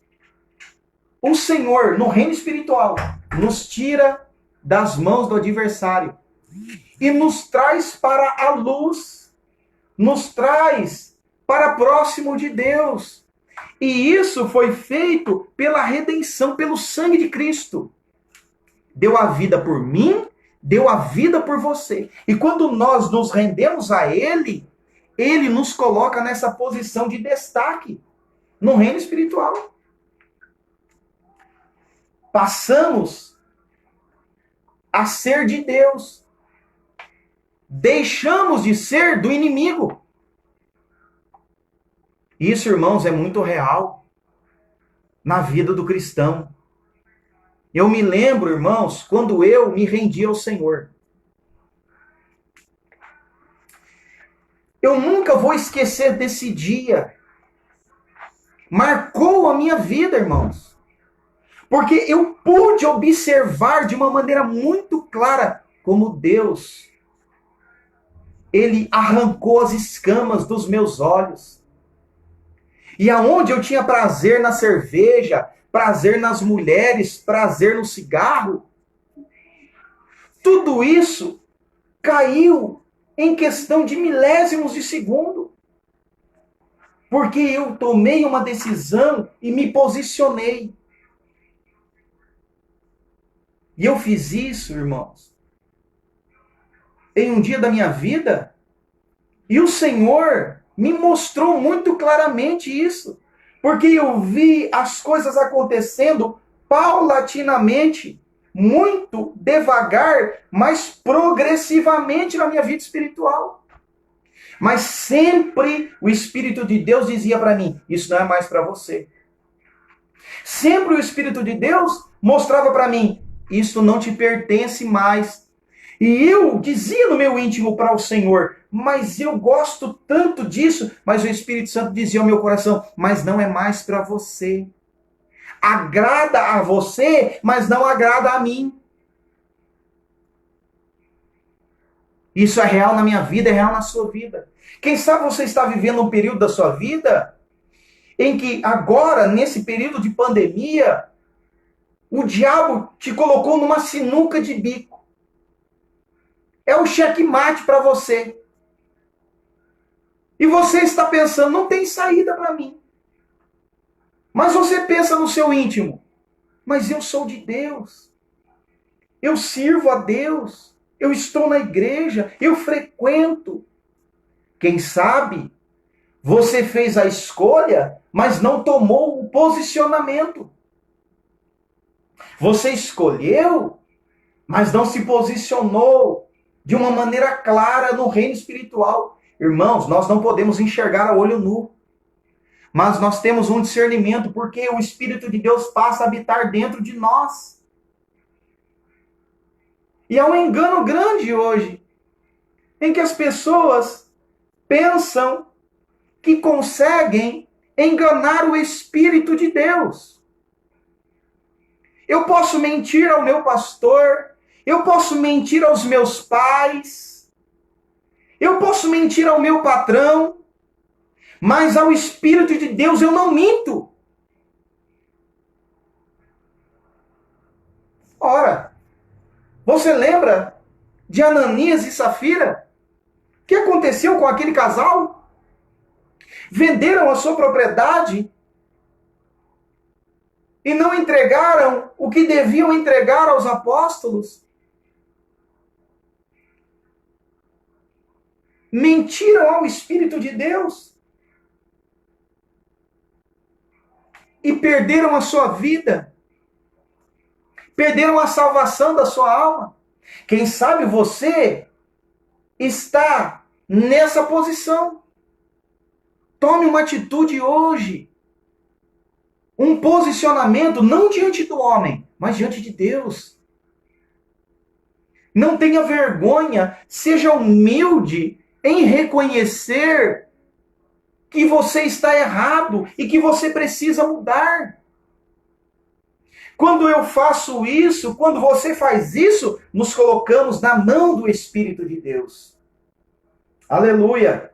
[SPEAKER 1] o Senhor, no reino espiritual, nos tira das mãos do adversário e nos traz para a luz, nos traz para próximo de Deus. E isso foi feito pela redenção, pelo sangue de Cristo. Deu a vida por mim, deu a vida por você. E quando nós nos rendemos a Ele, Ele nos coloca nessa posição de destaque no reino espiritual. Passamos a ser de Deus. Deixamos de ser do inimigo. Isso, irmãos, é muito real na vida do cristão. Eu me lembro, irmãos, quando eu me rendi ao Senhor. Eu nunca vou esquecer desse dia. Marcou a minha vida, irmãos. Porque eu pude observar de uma maneira muito clara como Deus, Ele arrancou as escamas dos meus olhos. E aonde eu tinha prazer na cerveja, prazer nas mulheres, prazer no cigarro, tudo isso caiu em questão de milésimos de segundo. Porque eu tomei uma decisão e me posicionei. E eu fiz isso, irmãos, em um dia da minha vida, e o Senhor me mostrou muito claramente isso. Porque eu vi as coisas acontecendo paulatinamente, muito devagar, mas progressivamente na minha vida espiritual. Mas sempre o Espírito de Deus dizia para mim, isso não é mais para você. Sempre o Espírito de Deus mostrava para mim, isso não te pertence mais. E eu dizia no meu íntimo para o Senhor, mas eu gosto tanto disso. Mas o Espírito Santo dizia ao meu coração, mas não é mais para você. Agrada a você, mas não agrada a mim. Isso é real na minha vida, é real na sua vida. Quem sabe você está vivendo um período da sua vida em que agora, nesse período de pandemia, o diabo te colocou numa sinuca de bico. É o checkmate para você. E você está pensando, não tem saída para mim. Mas você pensa no seu íntimo, mas eu sou de Deus. Eu sirvo a Deus. Eu estou na igreja. Eu frequento. Quem sabe você fez a escolha, mas não tomou o posicionamento. Você escolheu, mas não se posicionou de uma maneira clara no reino espiritual. Irmãos, nós não podemos enxergar a olho nu. Mas nós temos um discernimento, porque o Espírito de Deus passa a habitar dentro de nós. E há um engano grande hoje, em que as pessoas pensam que conseguem enganar o Espírito de Deus. Eu posso mentir ao meu pastor, eu posso mentir aos meus pais, eu posso mentir ao meu patrão, mas ao Espírito de Deus eu não minto. Ora, você lembra de Ananias e Safira? O que aconteceu com aquele casal? Venderam a sua propriedade e não entregaram o que deviam entregar aos apóstolos. Mentiram ao Espírito de Deus. E perderam a sua vida. Perderam a salvação da sua alma. Quem sabe você está nessa posição. Tome uma atitude hoje. Um posicionamento não diante do homem, mas diante de Deus. Não tenha vergonha, seja humilde em reconhecer que você está errado e que você precisa mudar. Quando eu faço isso, quando você faz isso, nos colocamos na mão do Espírito de Deus. Aleluia!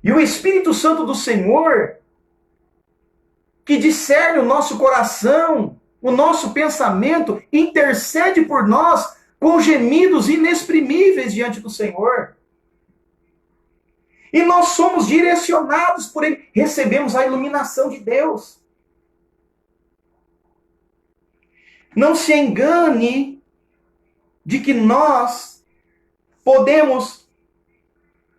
[SPEAKER 1] E o Espírito Santo do Senhor, que discerne o nosso coração, o nosso pensamento, intercede por nós com gemidos inexprimíveis diante do Senhor. E nós somos direcionados por Ele, recebemos a iluminação de Deus. Não se engane de que nós podemos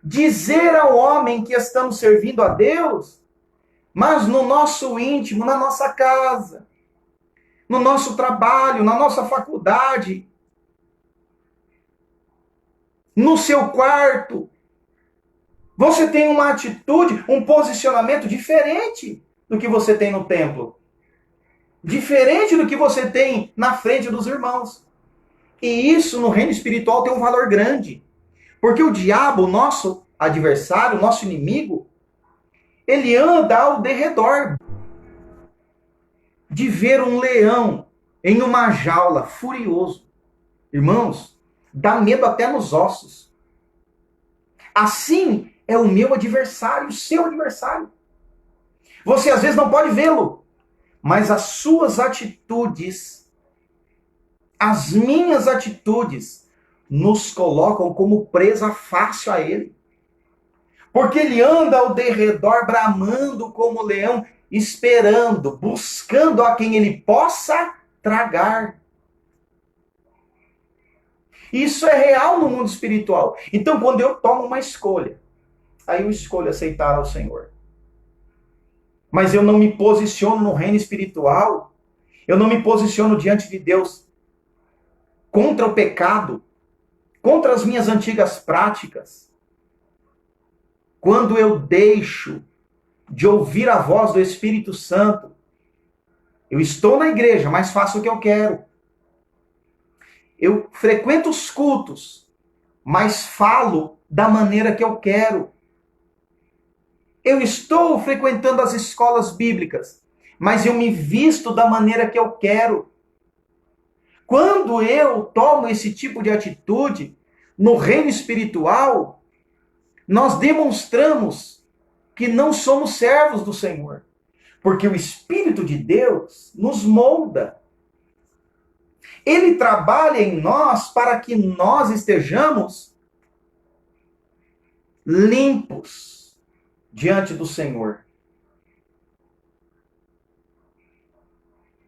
[SPEAKER 1] dizer ao homem que estamos servindo a Deus, mas no nosso íntimo, na nossa casa, no nosso trabalho, na nossa faculdade, no seu quarto, você tem uma atitude, um posicionamento diferente do que você tem no templo. Diferente do que você tem na frente dos irmãos. E isso no reino espiritual tem um valor grande. Porque o diabo, o nosso adversário, o nosso inimigo, ele anda ao derredor de ver um leão em uma jaula, furioso. Irmãos, dá medo até nos ossos. Assim é o meu adversário, o seu adversário. Você às vezes não pode vê-lo, mas as suas atitudes, as minhas atitudes, nos colocam como presa fácil a ele. Porque ele anda ao derredor, bramando como leão, esperando, buscando a quem ele possa tragar. Isso é real no mundo espiritual. Então, quando eu tomo uma escolha, aí eu escolho aceitar ao Senhor. Mas eu não me posiciono no reino espiritual, eu não me posiciono diante de Deus contra o pecado, contra as minhas antigas práticas. Quando eu deixo de ouvir a voz do Espírito Santo, eu estou na igreja, mas faço o que eu quero. Eu frequento os cultos, mas falo da maneira que eu quero. Eu estou frequentando as escolas bíblicas, mas eu me visto da maneira que eu quero. Quando eu tomo esse tipo de atitude, no reino espiritual, nós demonstramos que não somos servos do Senhor. Porque o Espírito de Deus nos molda. Ele trabalha em nós para que nós estejamos limpos diante do Senhor.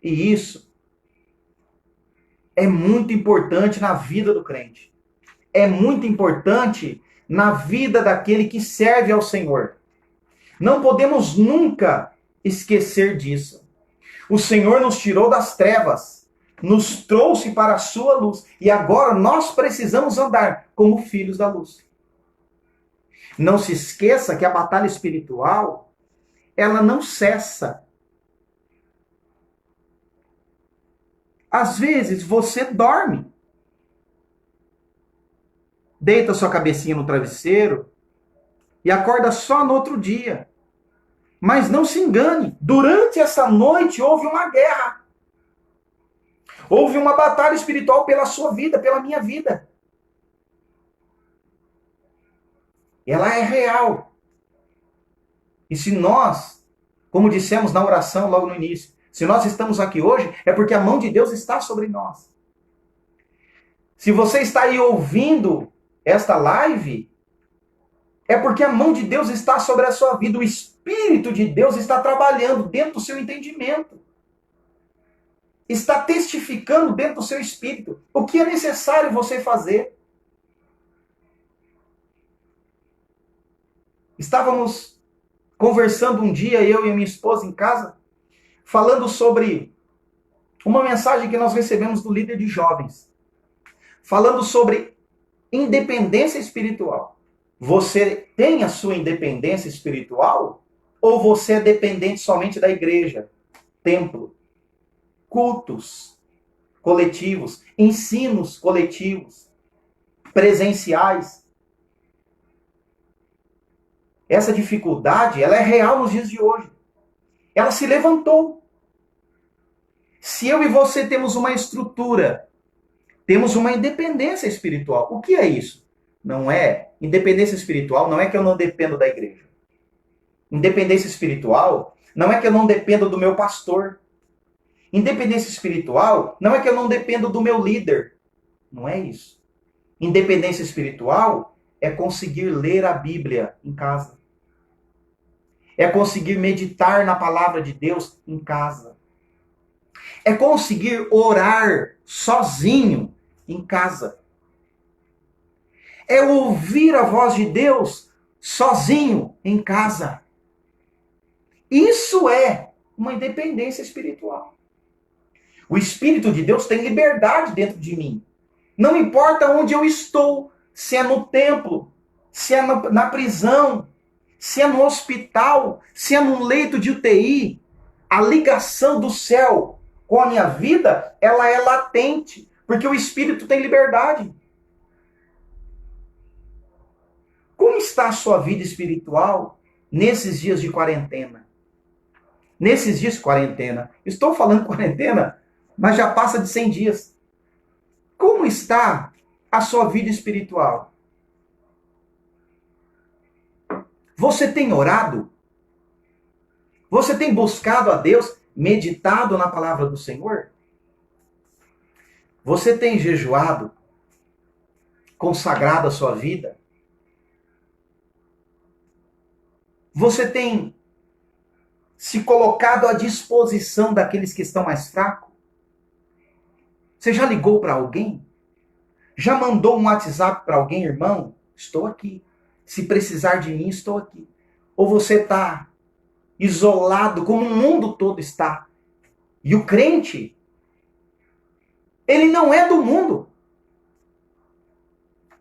[SPEAKER 1] E isso é muito importante na vida do crente. É muito importante na vida daquele que serve ao Senhor. Não podemos nunca esquecer disso. O Senhor nos tirou das trevas, nos trouxe para a sua luz, e agora nós precisamos andar como filhos da luz. Não se esqueça que a batalha espiritual, ela não cessa. Às vezes você dorme. Deita sua cabecinha no travesseiro e acorda só no outro dia. Mas não se engane, durante essa noite houve uma guerra. Houve uma batalha espiritual pela sua vida, pela minha vida. Ela é real. E se nós, como dissemos na oração logo no início, se nós estamos aqui hoje, é porque a mão de Deus está sobre nós. Se você está aí ouvindo esta live, é porque a mão de Deus está sobre a sua vida. O Espírito de Deus está trabalhando dentro do seu entendimento. Está testificando dentro do seu espírito o que é necessário você fazer. Estávamos conversando um dia, eu e minha esposa em casa, falando sobre uma mensagem que nós recebemos do líder de jovens. Falando sobre independência espiritual. Você tem a sua independência espiritual? Ou você é dependente somente da igreja, templo, cultos coletivos, ensinos coletivos, presenciais? Essa dificuldade, ela é real nos dias de hoje. Ela se levantou. Se eu e você temos uma estrutura, temos uma independência espiritual. O que é isso? Não é independência espiritual, não é que eu não dependo da igreja. Independência espiritual não é que eu não dependo do meu pastor. Independência espiritual não é que eu não dependo do meu líder. Não é isso. Independência espiritual é conseguir ler a Bíblia em casa. É conseguir meditar na palavra de Deus em casa. É conseguir orar sozinho em casa. É ouvir a voz de Deus sozinho em casa. Isso é uma independência espiritual. O Espírito de Deus tem liberdade dentro de mim. Não importa onde eu estou, se é no templo, se é na prisão, se é no hospital, se é num leito de UTI, a ligação do céu com a minha vida, ela é latente, porque o Espírito tem liberdade. Como está a sua vida espiritual nesses dias de quarentena? Nesses dias de quarentena. Estou falando quarentena, mas já passa de 100 dias. Como está a sua vida espiritual? Você tem orado? Você tem buscado a Deus, meditado na palavra do Senhor? Você tem jejuado? Consagrado a sua vida? Você tem se colocado à disposição daqueles que estão mais fracos? Você já ligou para alguém? Já mandou um WhatsApp para alguém, irmão? Estou aqui. Se precisar de mim, estou aqui. Ou você está isolado, como o mundo todo está? E o crente, ele não é do mundo.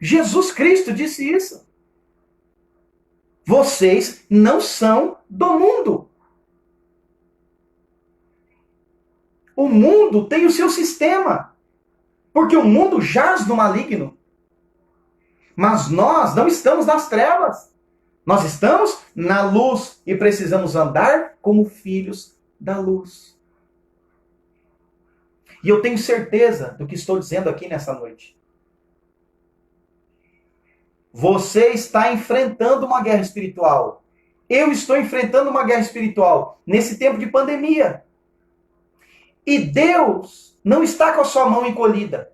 [SPEAKER 1] Jesus Cristo disse isso. Vocês não são do mundo. O mundo tem o seu sistema. Porque o mundo jaz no maligno. Mas nós não estamos nas trevas. Nós estamos na luz e precisamos andar como filhos da luz. E eu tenho certeza do que estou dizendo aqui nessa noite. Você está enfrentando uma guerra espiritual. Eu estou enfrentando uma guerra espiritual nesse tempo de pandemia. E Deus não está com a sua mão encolhida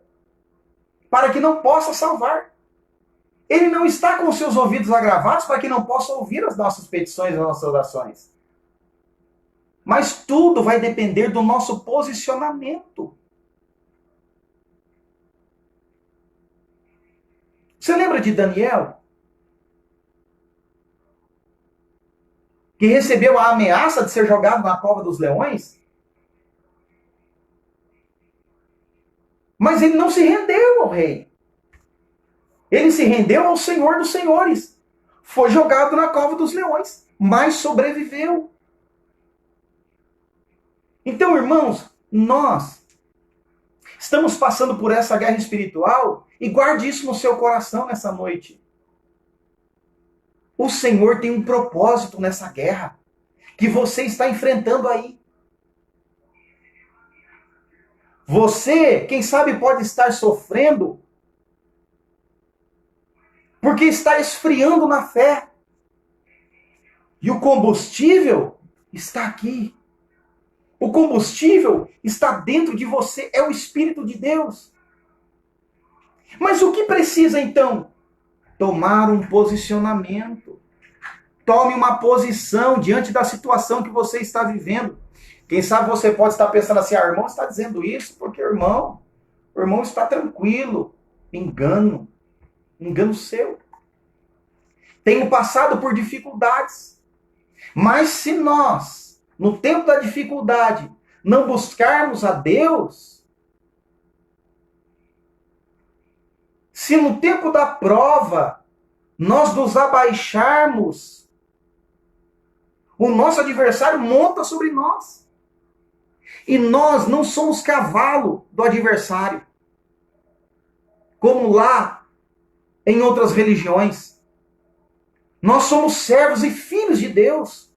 [SPEAKER 1] para que não possa salvar. Ele não está com os seus ouvidos agravados para que não possa ouvir as nossas petições e as nossas orações. Mas tudo vai depender do nosso posicionamento. Você lembra de Daniel? Que recebeu a ameaça de ser jogado na cova dos leões? Mas ele não se rendeu ao rei. Ele se rendeu ao Senhor dos Senhores. Foi jogado na cova dos leões, mas sobreviveu. Então, irmãos, nós estamos passando por essa guerra espiritual e guarde isso no seu coração nessa noite. O Senhor tem um propósito nessa guerra que você está enfrentando aí. Você, quem sabe, pode estar sofrendo porque está esfriando na fé. E o combustível está aqui. O combustível está dentro de você, é o Espírito de Deus. Mas o que precisa então? Tomar um posicionamento. Tome uma posição diante da situação que você está vivendo. Quem sabe você pode estar pensando assim, o irmão está dizendo isso porque o irmão está tranquilo. Engano seu. Tenho passado por dificuldades. Mas se nós, no tempo da dificuldade, não buscarmos a Deus, se no tempo da prova nós nos abaixarmos, o nosso adversário monta sobre nós. E nós não somos cavalo do adversário, como lá em outras religiões. Nós somos servos e filhos de Deus.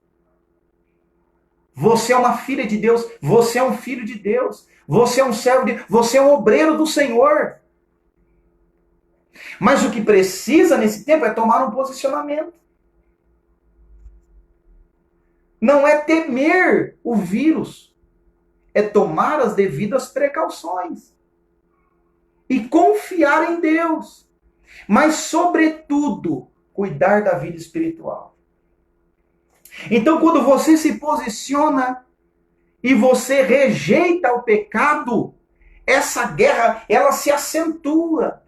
[SPEAKER 1] Você é uma filha de Deus, você é um filho de Deus, você é um servo de Deus, você é um obreiro do Senhor. Mas o que precisa nesse tempo é tomar um posicionamento. Não é temer o vírus, é tomar as devidas precauções e confiar em Deus. Mas, sobretudo, cuidar da vida espiritual. Então, quando você se posiciona e você rejeita o pecado, essa guerra, ela se acentua.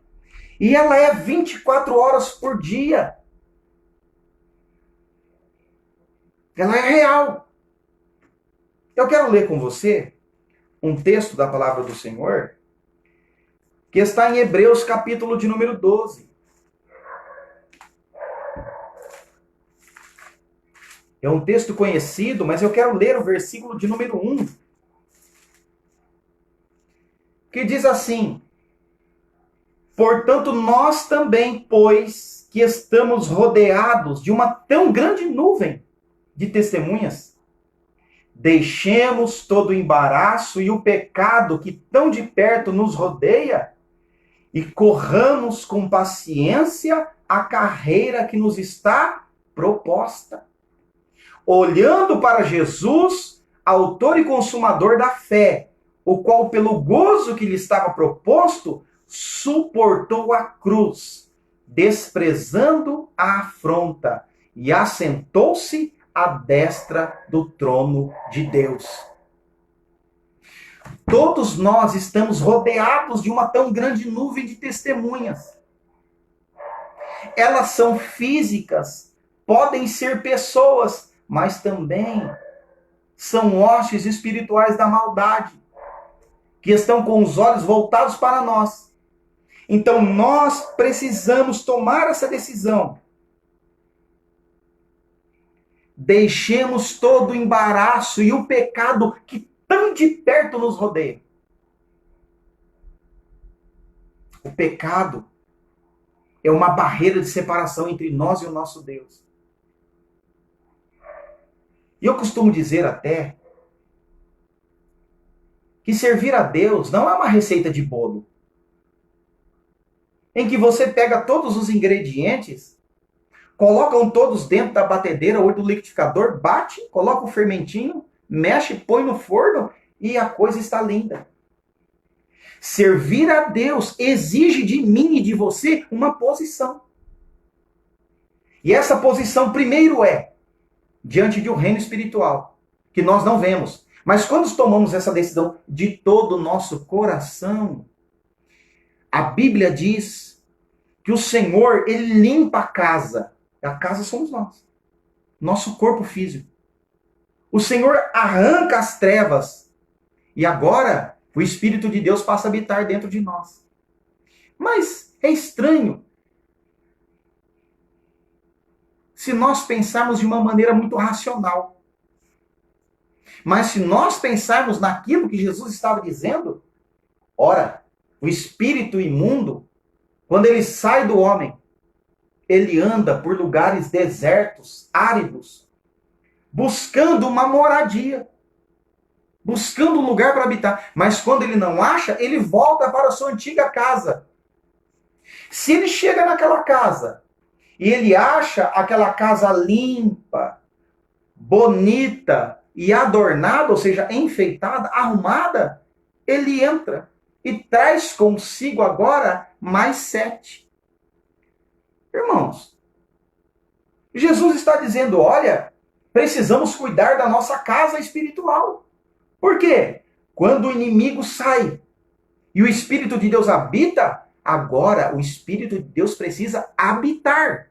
[SPEAKER 1] E ela é 24 horas por dia. Ela é real. Eu quero ler com você um texto da palavra do Senhor que está em Hebreus, capítulo de número 12. É um texto conhecido, mas eu quero ler o versículo de número 1. Que diz assim: portanto, nós também, pois que estamos rodeados de uma tão grande nuvem de testemunhas, deixemos todo o embaraço e o pecado que tão de perto nos rodeia e corramos com paciência a carreira que nos está proposta, olhando para Jesus, autor e consumador da fé, o qual, pelo gozo que lhe estava proposto, suportou a cruz, desprezando a afronta, e assentou-se à destra do trono de Deus. Todos nós estamos rodeados de uma tão grande nuvem de testemunhas. Elas são físicas, podem ser pessoas, mas também são hostes espirituais da maldade, que estão com os olhos voltados para nós. Então nós precisamos tomar essa decisão. Deixemos todo o embaraço e o pecado que tão de perto nos rodeia. O pecado é uma barreira de separação entre nós e o nosso Deus. E eu costumo dizer até que servir a Deus não é uma receita de bolo, em que você pega todos os ingredientes, colocam todos dentro da batedeira ou do liquidificador, bate, coloca o fermentinho, mexe, põe no forno e a coisa está linda. Servir a Deus exige de mim e de você uma posição. E essa posição primeiro é diante de um reino espiritual, que nós não vemos. Mas quando tomamos essa decisão de todo o nosso coração, a Bíblia diz que o Senhor, Ele limpa a casa. A casa somos nós. Nosso corpo físico. O Senhor arranca as trevas. E agora, o Espírito de Deus passa a habitar dentro de nós. Mas é estranho se nós pensarmos de uma maneira muito racional. Mas se nós pensarmos naquilo que Jesus estava dizendo, ora, o espírito imundo, quando ele sai do homem, ele anda por lugares desertos, áridos, buscando uma moradia, buscando um lugar para habitar. Mas quando ele não acha, ele volta para a sua antiga casa. Se ele chega naquela casa e ele acha aquela casa limpa, bonita e adornada, ou seja, enfeitada, arrumada, ele entra e traz consigo agora mais 7. Irmãos, Jesus está dizendo, olha, precisamos cuidar da nossa casa espiritual. Por quê? Quando o inimigo sai e o Espírito de Deus habita, agora o Espírito de Deus precisa habitar.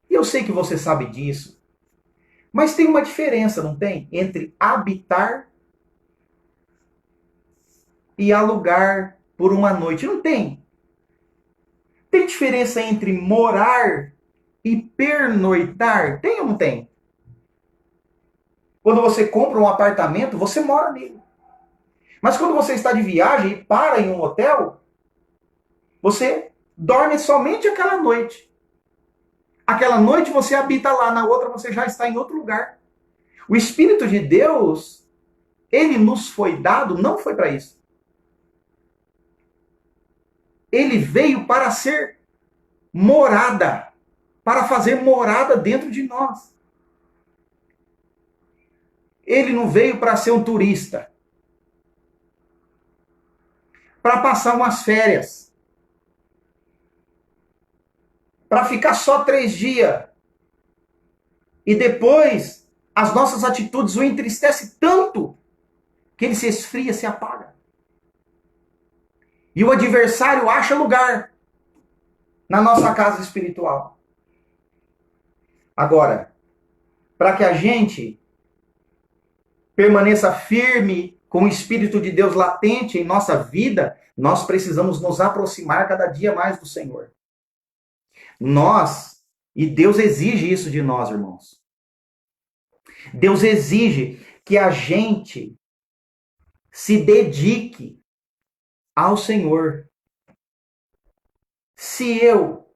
[SPEAKER 1] E eu sei que você sabe disso, mas tem uma diferença, não tem? Entre habitar e alugar por uma noite. Não tem? Tem diferença entre morar e pernoitar? Tem ou não tem? Quando você compra um apartamento, você mora nele. Mas quando você está de viagem e para em um hotel, você dorme somente aquela noite. Aquela noite você habita lá, na outra você já está em outro lugar. O Espírito de Deus, ele nos foi dado, não foi para isso. Ele veio para ser morada, para fazer morada dentro de nós. Ele não veio para ser um turista, para passar umas férias, para ficar só 3 dias e depois as nossas atitudes o entristecem tanto que ele se esfria, se apaga. E o adversário acha lugar na nossa casa espiritual. Agora, para que a gente permaneça firme com o Espírito de Deus latente em nossa vida, nós precisamos nos aproximar cada dia mais do Senhor. E Deus exige isso de nós, irmãos. Deus exige que a gente se dedique ao Senhor. Se eu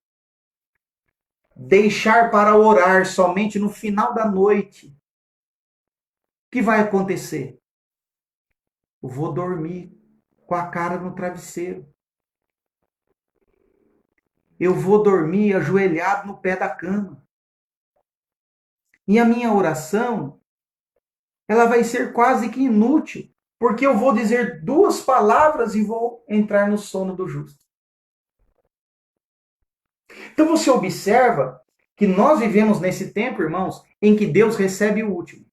[SPEAKER 1] deixar para orar somente no final da noite, o que vai acontecer? Eu vou dormir com a cara no travesseiro. Eu vou dormir ajoelhado no pé da cama. E a minha oração, ela vai ser quase que inútil, porque eu vou dizer 2 palavras e vou entrar no sono do justo. Então você observa que nós vivemos nesse tempo, irmãos, em que Deus recebe o último.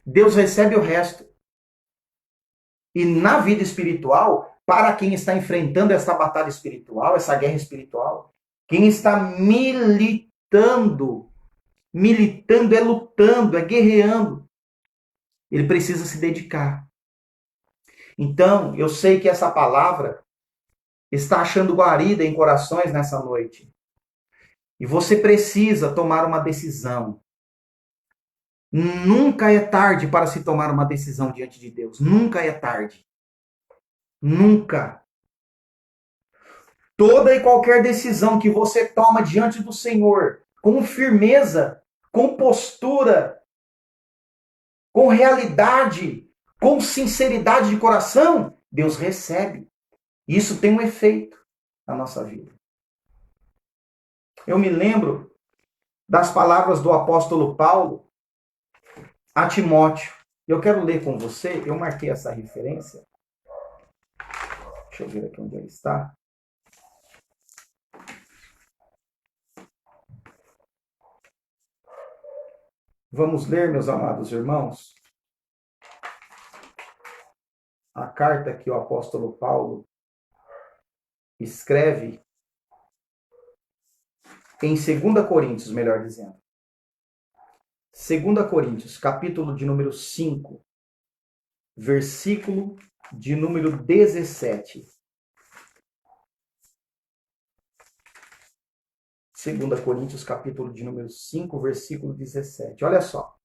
[SPEAKER 1] Deus recebe o resto. E na vida espiritual, para quem está enfrentando essa batalha espiritual, essa guerra espiritual, quem está militando é lutando, é guerreando, ele precisa se dedicar. Então, eu sei que essa palavra está achando guarida em corações nessa noite. E você precisa tomar uma decisão. Nunca é tarde para se tomar uma decisão diante de Deus. Nunca é tarde. Nunca. Toda e qualquer decisão que você toma diante do Senhor, com firmeza, com postura, com realidade, com sinceridade de coração, Deus recebe. Isso tem um efeito na nossa vida. Eu me lembro das palavras do apóstolo Paulo a Timóteo. Eu quero ler com você, eu marquei essa referência. Deixa eu ver aqui onde ele está. Vamos ler, meus amados irmãos, a carta que o apóstolo Paulo escreve em 2 Coríntios, melhor dizendo. 2 Coríntios, capítulo de número 5, versículo de número 17. 2 Coríntios, capítulo de número 5, versículo 17. Olha só.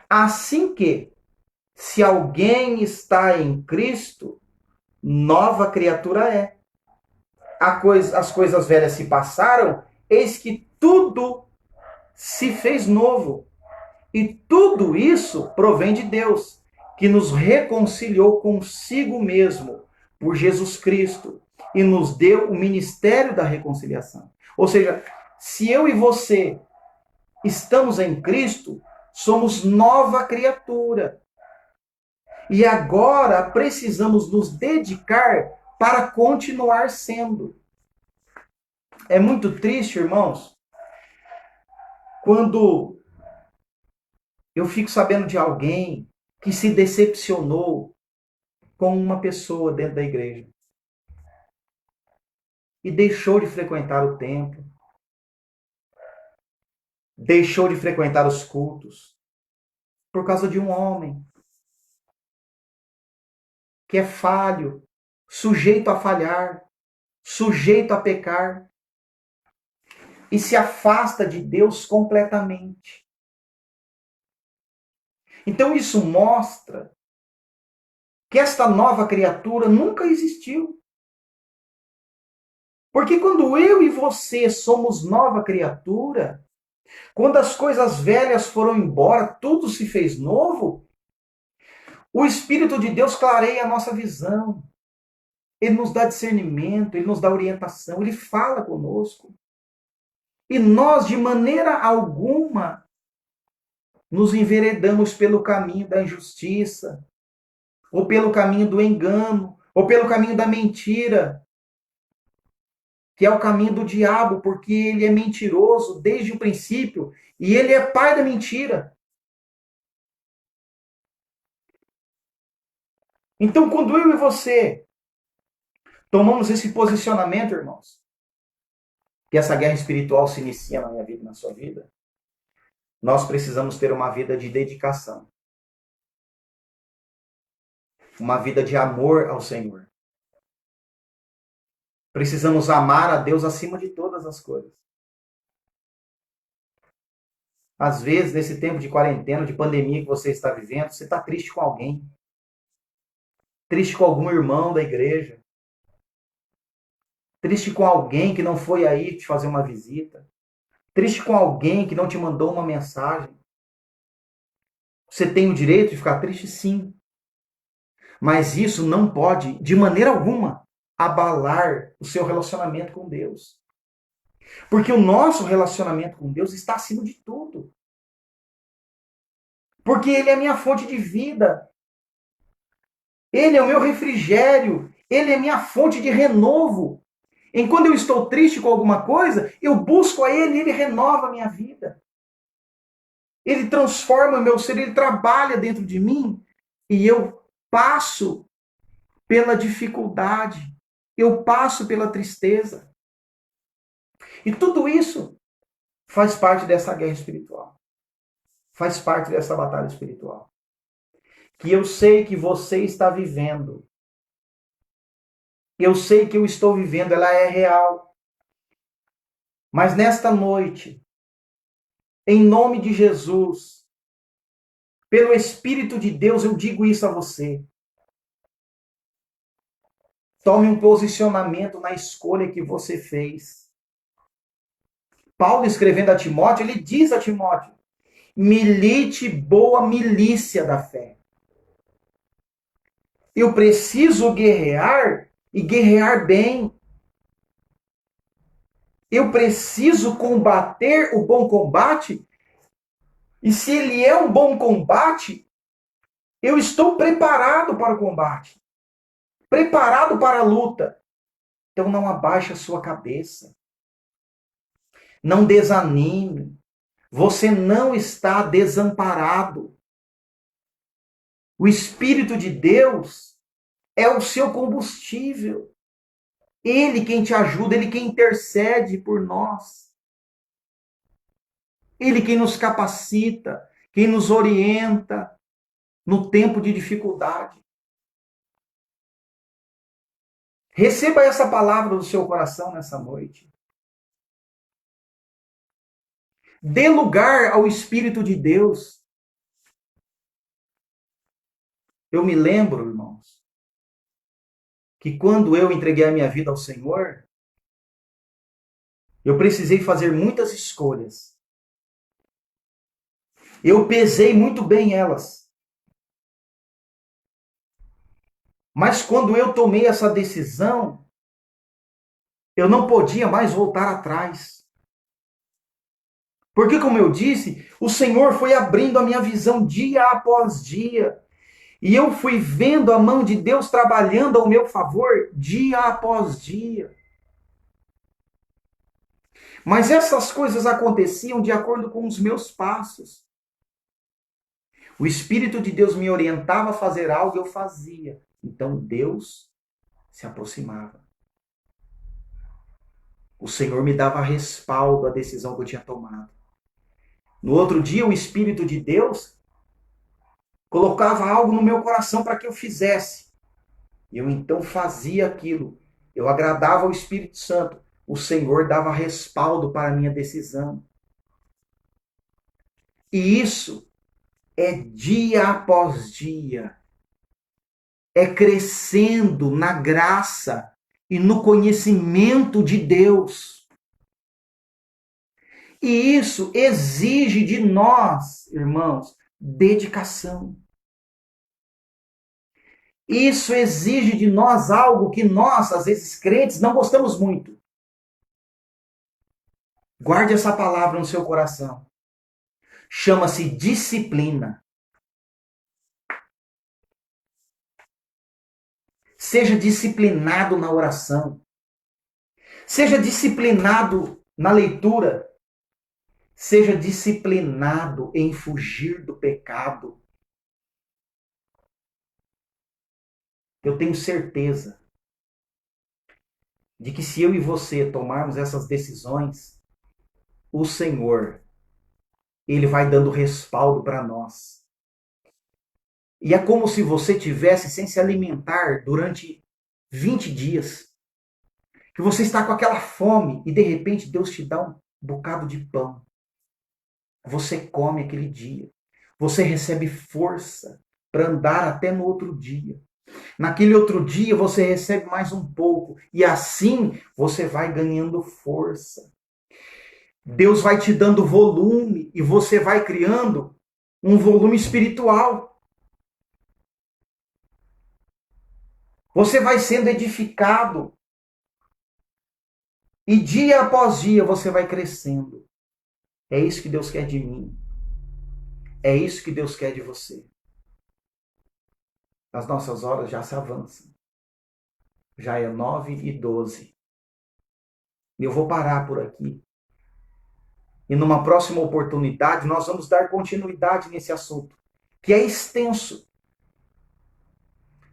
[SPEAKER 1] Assim que, se alguém está em Cristo, nova criatura é. As coisas velhas se passaram, eis que tudo se fez novo. E tudo isso provém de Deus, que nos reconciliou consigo mesmo por Jesus Cristo e nos deu o ministério da reconciliação. Ou seja, se eu e você estamos em Cristo, somos nova criatura. E agora precisamos nos dedicar para continuar sendo. É muito triste, irmãos, quando eu fico sabendo de alguém que se decepcionou com uma pessoa dentro da igreja e deixou de frequentar o templo, deixou de frequentar os cultos por causa de um homem que é falho, sujeito a falhar, sujeito a pecar e se afasta de Deus completamente. Então isso mostra que esta nova criatura nunca existiu. Porque quando eu e você somos nova criatura, Quando as coisas velhas foram embora, tudo se fez novo, o Espírito de Deus clareia a nossa visão. Ele nos dá discernimento, ele nos dá orientação, ele fala conosco. E nós, de maneira alguma, nos enveredamos pelo caminho da injustiça, ou pelo caminho do engano, ou pelo caminho da mentira, que é o caminho do diabo, porque ele é mentiroso desde o princípio e ele é pai da mentira. Então, quando eu e você tomamos esse posicionamento, irmãos, que essa guerra espiritual se inicia na minha vida e na sua vida, nós precisamos ter uma vida de dedicação, uma vida de amor ao Senhor. Precisamos amar a Deus acima de todas as coisas. Às vezes, nesse tempo de quarentena, de pandemia que você está vivendo, você está triste com alguém. Triste com algum irmão da igreja. Triste com alguém que não foi aí te fazer uma visita. Triste com alguém que não te mandou uma mensagem. Você tem o direito de ficar triste, sim. Mas isso não pode, de maneira alguma, abalar o seu relacionamento com Deus. Porque o nosso relacionamento com Deus está acima de tudo. Porque Ele é a minha fonte de vida. Ele é o meu refrigério. Ele é a minha fonte de renovo. Enquanto eu estou triste com alguma coisa, eu busco a Ele e Ele renova a minha vida. Ele transforma o meu ser, Ele trabalha dentro de mim e eu passo pela dificuldade, eu passo pela tristeza. E tudo isso faz parte dessa guerra espiritual. Faz parte dessa batalha espiritual. Que eu sei que você está vivendo. Eu sei que eu estou vivendo, ela é real. Mas nesta noite, em nome de Jesus, pelo Espírito de Deus, eu digo isso a você. Tome um posicionamento na escolha que você fez. Paulo, escrevendo a Timóteo, ele diz a Timóteo: milite boa milícia da fé. Eu preciso guerrear e guerrear bem. Eu preciso combater o bom combate. E se ele é um bom combate, eu estou preparado para o combate. Preparado para a luta. Então não abaixe a sua cabeça. Não desanime. Você não está desamparado. O Espírito de Deus é o seu combustível. Ele quem te ajuda, Ele quem intercede por nós. Ele quem nos capacita, quem nos orienta no tempo de dificuldade. Receba essa palavra do seu coração nessa noite. Dê lugar ao Espírito de Deus. Eu me lembro, irmãos, que quando eu entreguei a minha vida ao Senhor, eu precisei fazer muitas escolhas. Eu pesei muito bem elas. Mas quando eu tomei essa decisão, eu não podia mais voltar atrás. Porque, como eu disse, o Senhor foi abrindo a minha visão dia após dia. E eu fui vendo a mão de Deus trabalhando ao meu favor dia após dia. Mas essas coisas aconteciam de acordo com os meus passos. O Espírito de Deus me orientava a fazer algo, eu fazia. Então Deus se aproximava. O Senhor me dava respaldo à decisão que eu tinha tomado. No outro dia, o Espírito de Deus colocava algo no meu coração para que eu fizesse. E eu então fazia aquilo. Eu agradava ao Espírito Santo. O Senhor dava respaldo para a minha decisão. E isso é dia após dia. É crescendo na graça e no conhecimento de Deus. E isso exige de nós, irmãos, dedicação. Isso exige de nós algo que nós, às vezes crentes, não gostamos muito. Guarde essa palavra no seu coração. Chama-se disciplina. Seja disciplinado na oração. Seja disciplinado na leitura. Seja disciplinado em fugir do pecado. Eu tenho certeza de que se eu e você tomarmos essas decisões, o Senhor, Ele vai dando respaldo para nós. E é como se você tivesse sem se alimentar durante 20 dias. Que você está com aquela fome e de repente Deus te dá um bocado de pão. Você come aquele dia. Você recebe força para andar até no outro dia. Naquele outro dia você recebe mais um pouco. E assim você vai ganhando força. Deus vai te dando volume e você vai criando um volume espiritual. Você vai sendo edificado. E dia após dia você vai crescendo. É isso que Deus quer de mim. É isso que Deus quer de você. As nossas horas já se avançam. Já é 9h12. E eu vou parar por aqui. E numa próxima oportunidade nós vamos dar continuidade nesse assunto, que é extenso.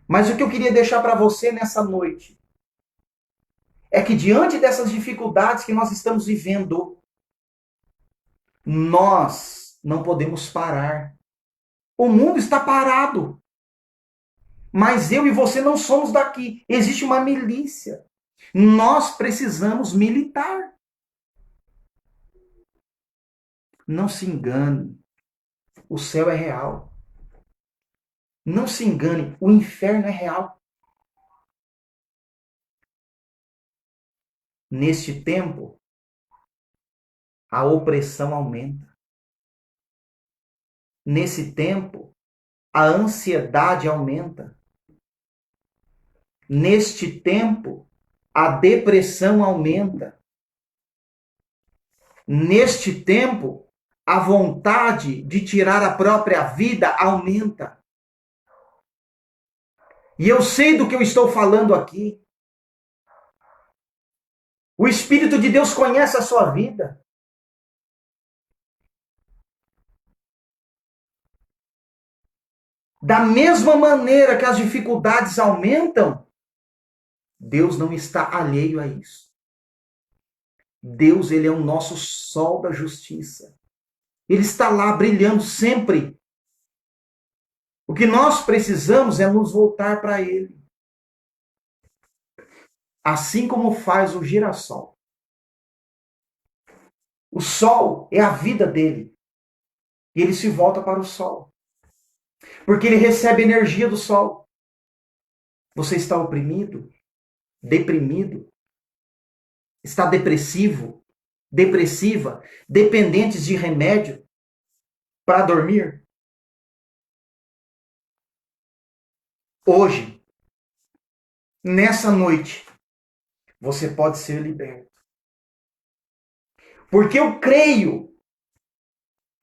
[SPEAKER 1] Mas o que eu queria deixar para você nessa noite é que diante dessas dificuldades que nós estamos vivendo, nós não podemos parar. O mundo está parado. Mas eu e você não somos daqui. Existe uma milícia. Nós precisamos militar. Não se engane. O céu é real. Não se engane. O inferno é real. Neste tempo, a opressão aumenta. Nesse tempo, a ansiedade aumenta. Neste tempo, a depressão aumenta. Neste tempo, a vontade de tirar a própria vida aumenta. E eu sei do que eu estou falando aqui. O Espírito de Deus conhece a sua vida. Da mesma maneira que as dificuldades aumentam, Deus não está alheio a isso. Deus, ele é o nosso sol da justiça. Ele está lá brilhando sempre. O que nós precisamos é nos voltar para ele. Assim como faz o girassol. O sol é a vida dele. E ele se volta para o sol. Porque ele recebe energia do sol. Você está oprimido? Deprimido? Está depressivo? Depressiva? Dependentes de remédio para dormir? Hoje, nessa noite, você pode ser liberto. Porque eu creio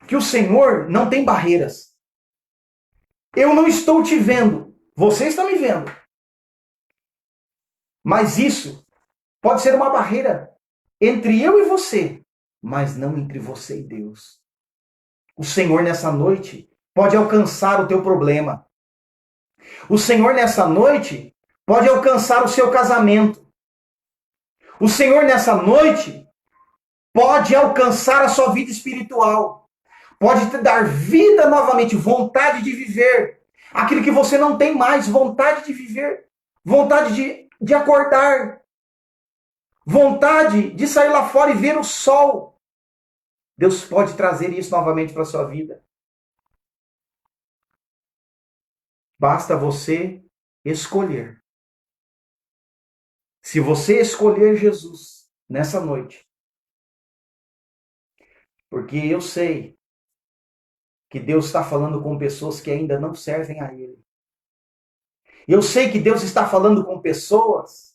[SPEAKER 1] que o Senhor não tem barreiras. Eu não estou te vendo. Você está me vendo. Mas isso pode ser uma barreira entre eu e você, mas não entre você e Deus. O Senhor nessa noite pode alcançar o teu problema. O Senhor nessa noite pode alcançar o seu casamento. O Senhor nessa noite pode alcançar a sua vida espiritual. Pode te dar vida novamente, vontade de viver. Aquilo que você não tem mais, vontade de viver. Vontade de acordar. Vontade de sair lá fora e ver o sol. Deus pode trazer isso novamente para a sua vida. Basta você escolher. Se você escolher Jesus nessa noite, Porque eu sei que Deus está falando com pessoas que ainda não servem a Ele. Eu sei que Deus está falando com pessoas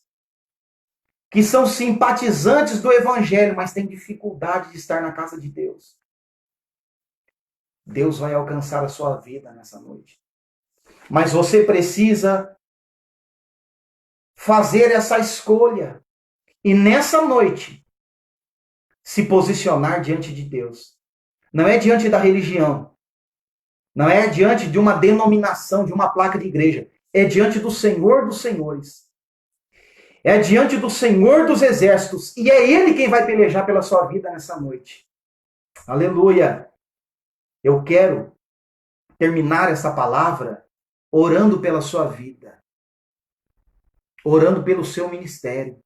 [SPEAKER 1] que são simpatizantes do Evangelho, mas têm dificuldade de estar na casa de Deus. Deus vai alcançar a sua vida nessa noite. Mas você precisa fazer essa escolha. E nessa noite, se posicionar diante de Deus. Não é diante da religião. Não é diante de uma denominação, de uma placa de igreja. É diante do Senhor dos Senhores. É diante do Senhor dos Exércitos. E é Ele quem vai pelejar pela sua vida nessa noite. Aleluia! Eu quero terminar essa palavra orando pela sua vida. Orando pelo seu ministério.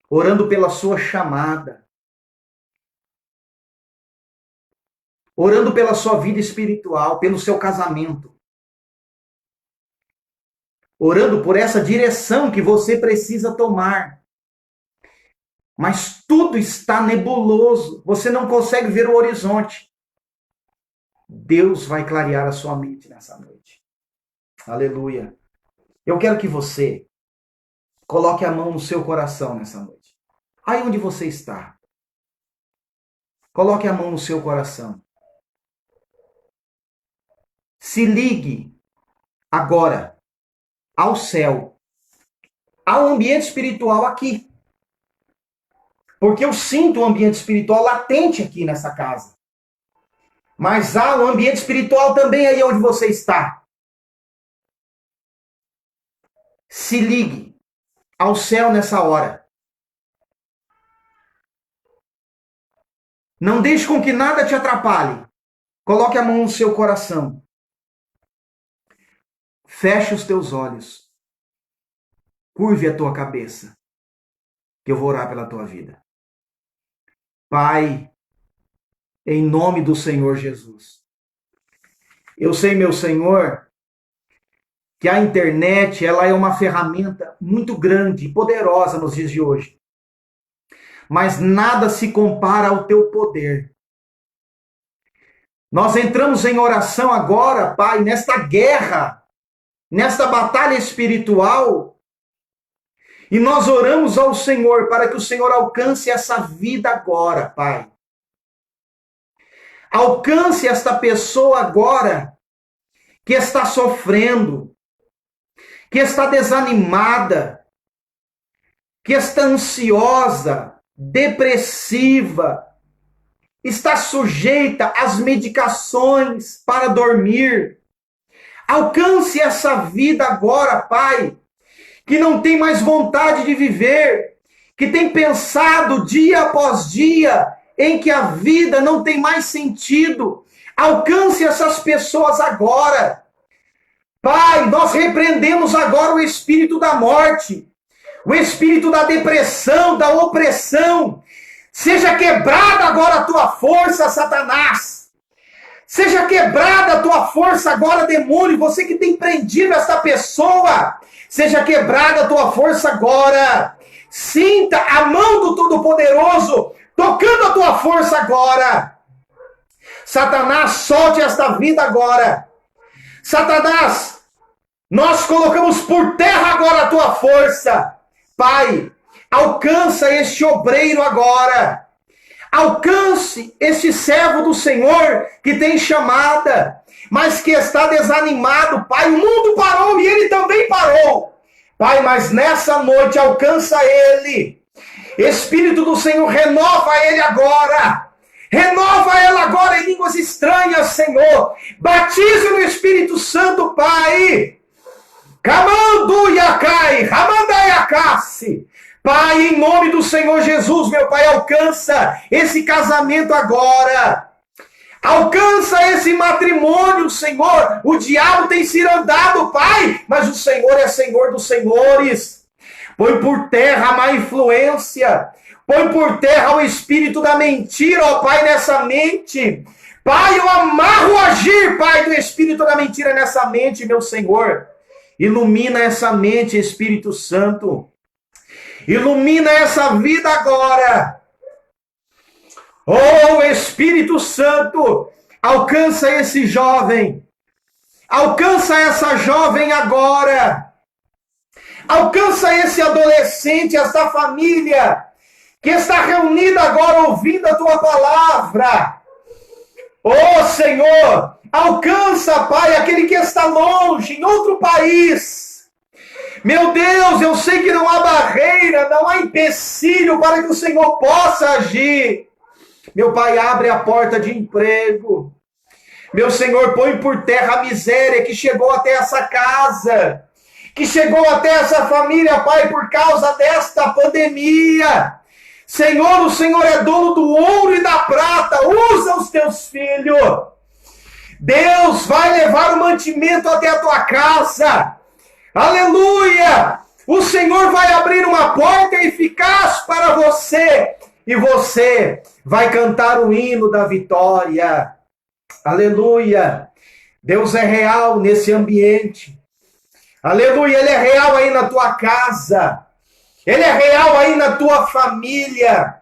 [SPEAKER 1] Orando pela sua chamada. Orando pela sua vida espiritual, pelo seu casamento. Orando por essa direção que você precisa tomar. Mas tudo está nebuloso. Você não consegue ver o horizonte. Deus vai clarear a sua mente nessa noite. Aleluia. Eu quero que você coloque a mão no seu coração nessa noite. Aí onde você está. Coloque a mão no seu coração. Se ligue agora ao céu, ao ambiente espiritual aqui. Porque eu sinto um ambiente espiritual latente aqui nessa casa. Mas há um ambiente espiritual também aí onde você está. Se ligue ao céu nessa hora. Não deixe com que nada te atrapalhe. Coloque a mão no seu coração. Feche os teus olhos. Curve a tua cabeça. Que eu vou orar pela tua vida. Pai, em nome do Senhor Jesus. Eu sei, meu Senhor, que a internet ela é uma ferramenta muito grande e poderosa nos dias de hoje. Mas nada se compara ao teu poder. Nós entramos em oração agora, Pai, nesta guerra, nesta batalha espiritual, e nós oramos ao Senhor para que o Senhor alcance essa vida agora, Pai. Alcance esta pessoa agora que está sofrendo, que está desanimada, que está ansiosa, depressiva, está sujeita às medicações para dormir. Alcance essa vida agora, Pai, que não tem mais vontade de viver, que tem pensado dia após dia em que a vida não tem mais sentido. Alcance essas pessoas agora. Pai, nós repreendemos agora o espírito da morte, o espírito da depressão, da opressão. Seja quebrada agora a tua força, Satanás. Seja quebrada a tua força agora, demônio, você que tem prendido essa pessoa. Seja quebrada a tua força agora. Sinta a mão do Todo-Poderoso tocando a tua força agora. Satanás, solte esta vida agora. Satanás, nós colocamos por terra agora a tua força. Pai, alcança este obreiro agora. Alcance este servo do Senhor que tem chamada, mas que está desanimado. Pai, o mundo parou e ele também parou. Pai, mas nessa noite alcança ele. Espírito do Senhor, renova ele agora. Renova ela agora em línguas estranhas, Senhor. Batize no Espírito Santo, Pai. Kamandu Yakai, Ramandayakasi. Pai, em nome do Senhor Jesus, meu Pai, alcança esse casamento agora. Alcança esse matrimônio, Senhor. O diabo tem se andado, Pai, mas o Senhor é Senhor dos senhores. Põe por terra a má influência. Põe por terra o espírito da mentira, ó Pai, nessa mente. Pai, eu amarro o agir, Pai, do espírito da mentira nessa mente, meu Senhor. Ilumina essa mente, Espírito Santo. Ilumina essa vida agora. Oh, Espírito Santo, alcança esse jovem. Alcança essa jovem agora. Alcança esse adolescente, essa família que está reunida agora ouvindo a tua palavra. Oh, Senhor, alcança, Pai, aquele que está longe, em outro país. Meu Deus, eu sei que não há barreira, não há empecilho para que o Senhor possa agir. Meu Pai, abre a porta de emprego. Meu Senhor, põe por terra a miséria que chegou até essa casa, que chegou até essa família, Pai, por causa desta pandemia. Senhor, o Senhor é dono do ouro e da prata. Usa os teus filhos. Deus vai levar o mantimento até a tua casa. Aleluia! O Senhor vai abrir uma porta eficaz para você. E você vai cantar o hino da vitória. Aleluia! Deus é real nesse ambiente. Aleluia! Ele é real aí na tua casa. Ele é real aí na tua família.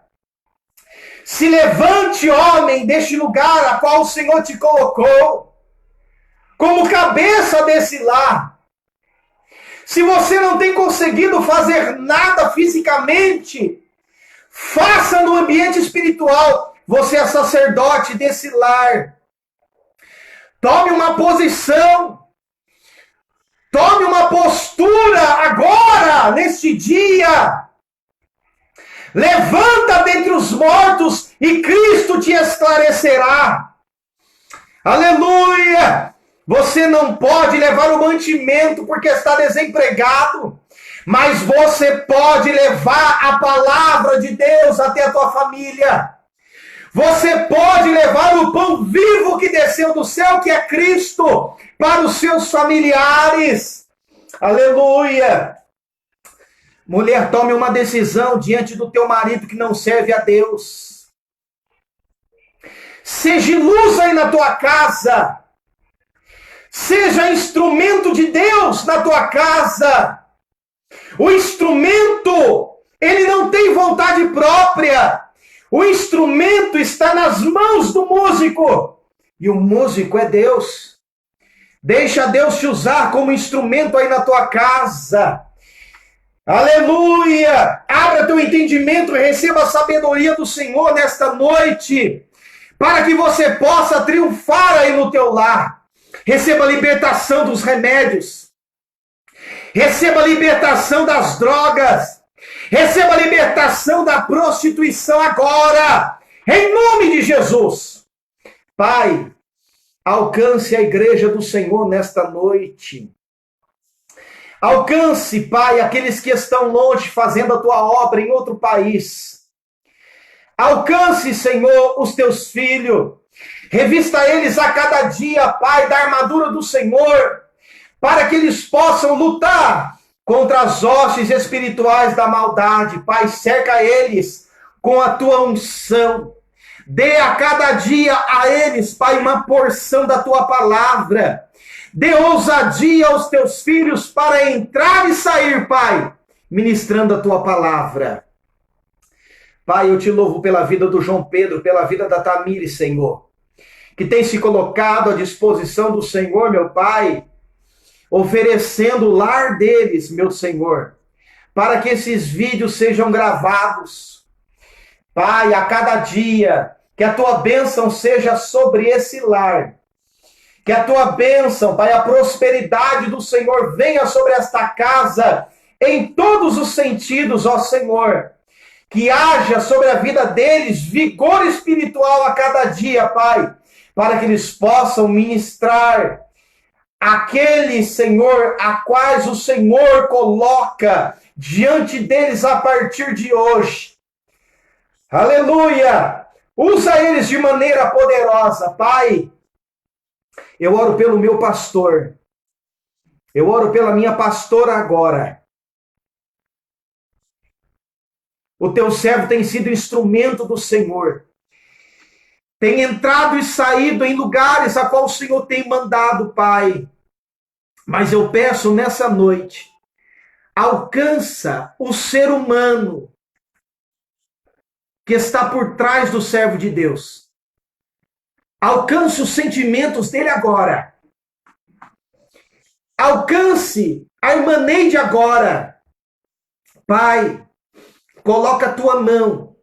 [SPEAKER 1] Se levante, homem, deste lugar a qual o Senhor te colocou, como cabeça desse lar. Se você não tem conseguido fazer nada fisicamente, faça no ambiente espiritual. Você é sacerdote desse lar. Tome uma posição. Tome uma postura agora, neste dia. Levanta dentre os mortos e Cristo te esclarecerá. Aleluia! Você não pode levar o mantimento porque está desempregado, mas você pode levar a palavra de Deus até a tua família. Você pode levar o pão vivo que desceu do céu, que é Cristo, para os seus familiares. Aleluia! Mulher, tome uma decisão diante do teu marido que não serve a Deus. Seja luz aí na tua casa. Seja instrumento de Deus na tua casa. O instrumento, ele não tem vontade própria. O instrumento está nas mãos do músico. E o músico é Deus. Deixa Deus te usar como instrumento aí na tua casa. Aleluia! Abra teu entendimento e receba a sabedoria do Senhor nesta noite, para que você possa triunfar aí no teu lar. Receba a libertação dos remédios. Receba a libertação das drogas. Receba a libertação da prostituição agora. Em nome de Jesus. Pai, alcance a igreja do Senhor nesta noite. Alcance, Pai, aqueles que estão longe fazendo a tua obra em outro país. Alcance, Senhor, os teus filhos. Revista eles a cada dia, Pai, da armadura do Senhor, para que eles possam lutar contra as hostes espirituais da maldade. Pai, cerca eles com a tua unção. Dê a cada dia a eles, Pai, uma porção da tua palavra. Dê ousadia aos teus filhos para entrar e sair, Pai, ministrando a tua palavra. Pai, eu te louvo pela vida do João Pedro, pela vida da Tamires, Senhor, que tem se colocado à disposição do Senhor, meu Pai, oferecendo o lar deles, meu Senhor, para que esses vídeos sejam gravados. Pai, a cada dia, que a tua bênção seja sobre esse lar. Que a tua bênção, Pai, a prosperidade do Senhor venha sobre esta casa em todos os sentidos, ó Senhor. Que haja sobre a vida deles vigor espiritual a cada dia, Pai, para que eles possam ministrar aqueles, Senhor, a quais o Senhor coloca diante deles a partir de hoje. Aleluia! Usa eles de maneira poderosa, Pai. Eu oro pelo meu pastor. Eu oro pela minha pastora agora. O teu servo tem sido instrumento do Senhor. Tem entrado e saído em lugares a qual o Senhor tem mandado, Pai. Mas eu peço nessa noite, alcança o ser humano que está por trás do servo de Deus. Alcance os sentimentos dele agora. Alcance a irmã Neide agora. Pai, coloca a tua mão.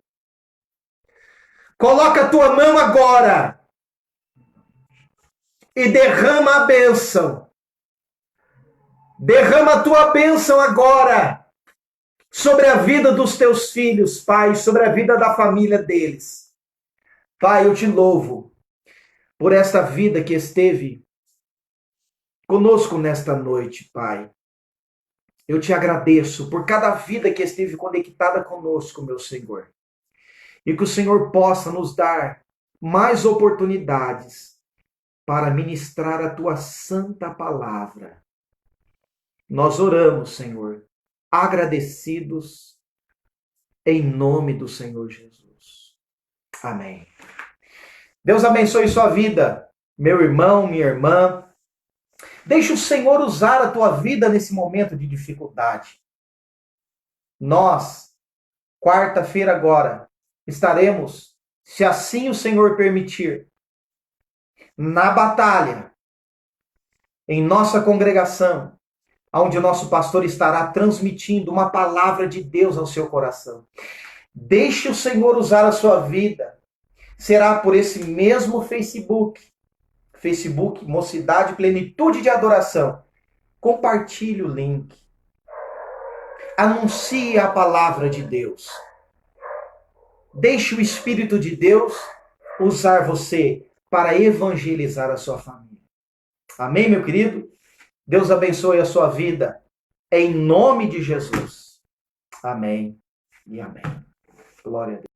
[SPEAKER 1] Coloca a tua mão agora. E derrama a bênção. Derrama a tua bênção agora. Sobre a vida dos teus filhos, Pai. Sobre a vida da família deles. Pai, eu te louvo por esta vida que esteve conosco nesta noite, Pai. Eu te agradeço por cada vida que esteve conectada conosco, meu Senhor. E que o Senhor possa nos dar mais oportunidades para ministrar a tua santa palavra. Nós oramos, Senhor, agradecidos em nome do Senhor Jesus. Amém. Deus abençoe sua vida, meu irmão, minha irmã. Deixe o Senhor usar a tua vida nesse momento de dificuldade. Nós, quarta-feira agora, estaremos, se assim o Senhor permitir, na batalha, em nossa congregação, onde o nosso pastor estará transmitindo uma palavra de Deus ao seu coração. Deixe o Senhor usar a sua vida. Será por esse mesmo Facebook, Mocidade Plenitude de Adoração. Compartilhe o link. Anuncie a palavra de Deus. Deixe o Espírito de Deus usar você para evangelizar a sua família. Amém, meu querido? Deus abençoe a sua vida. Em nome de Jesus. Amém e amém. Glória a Deus.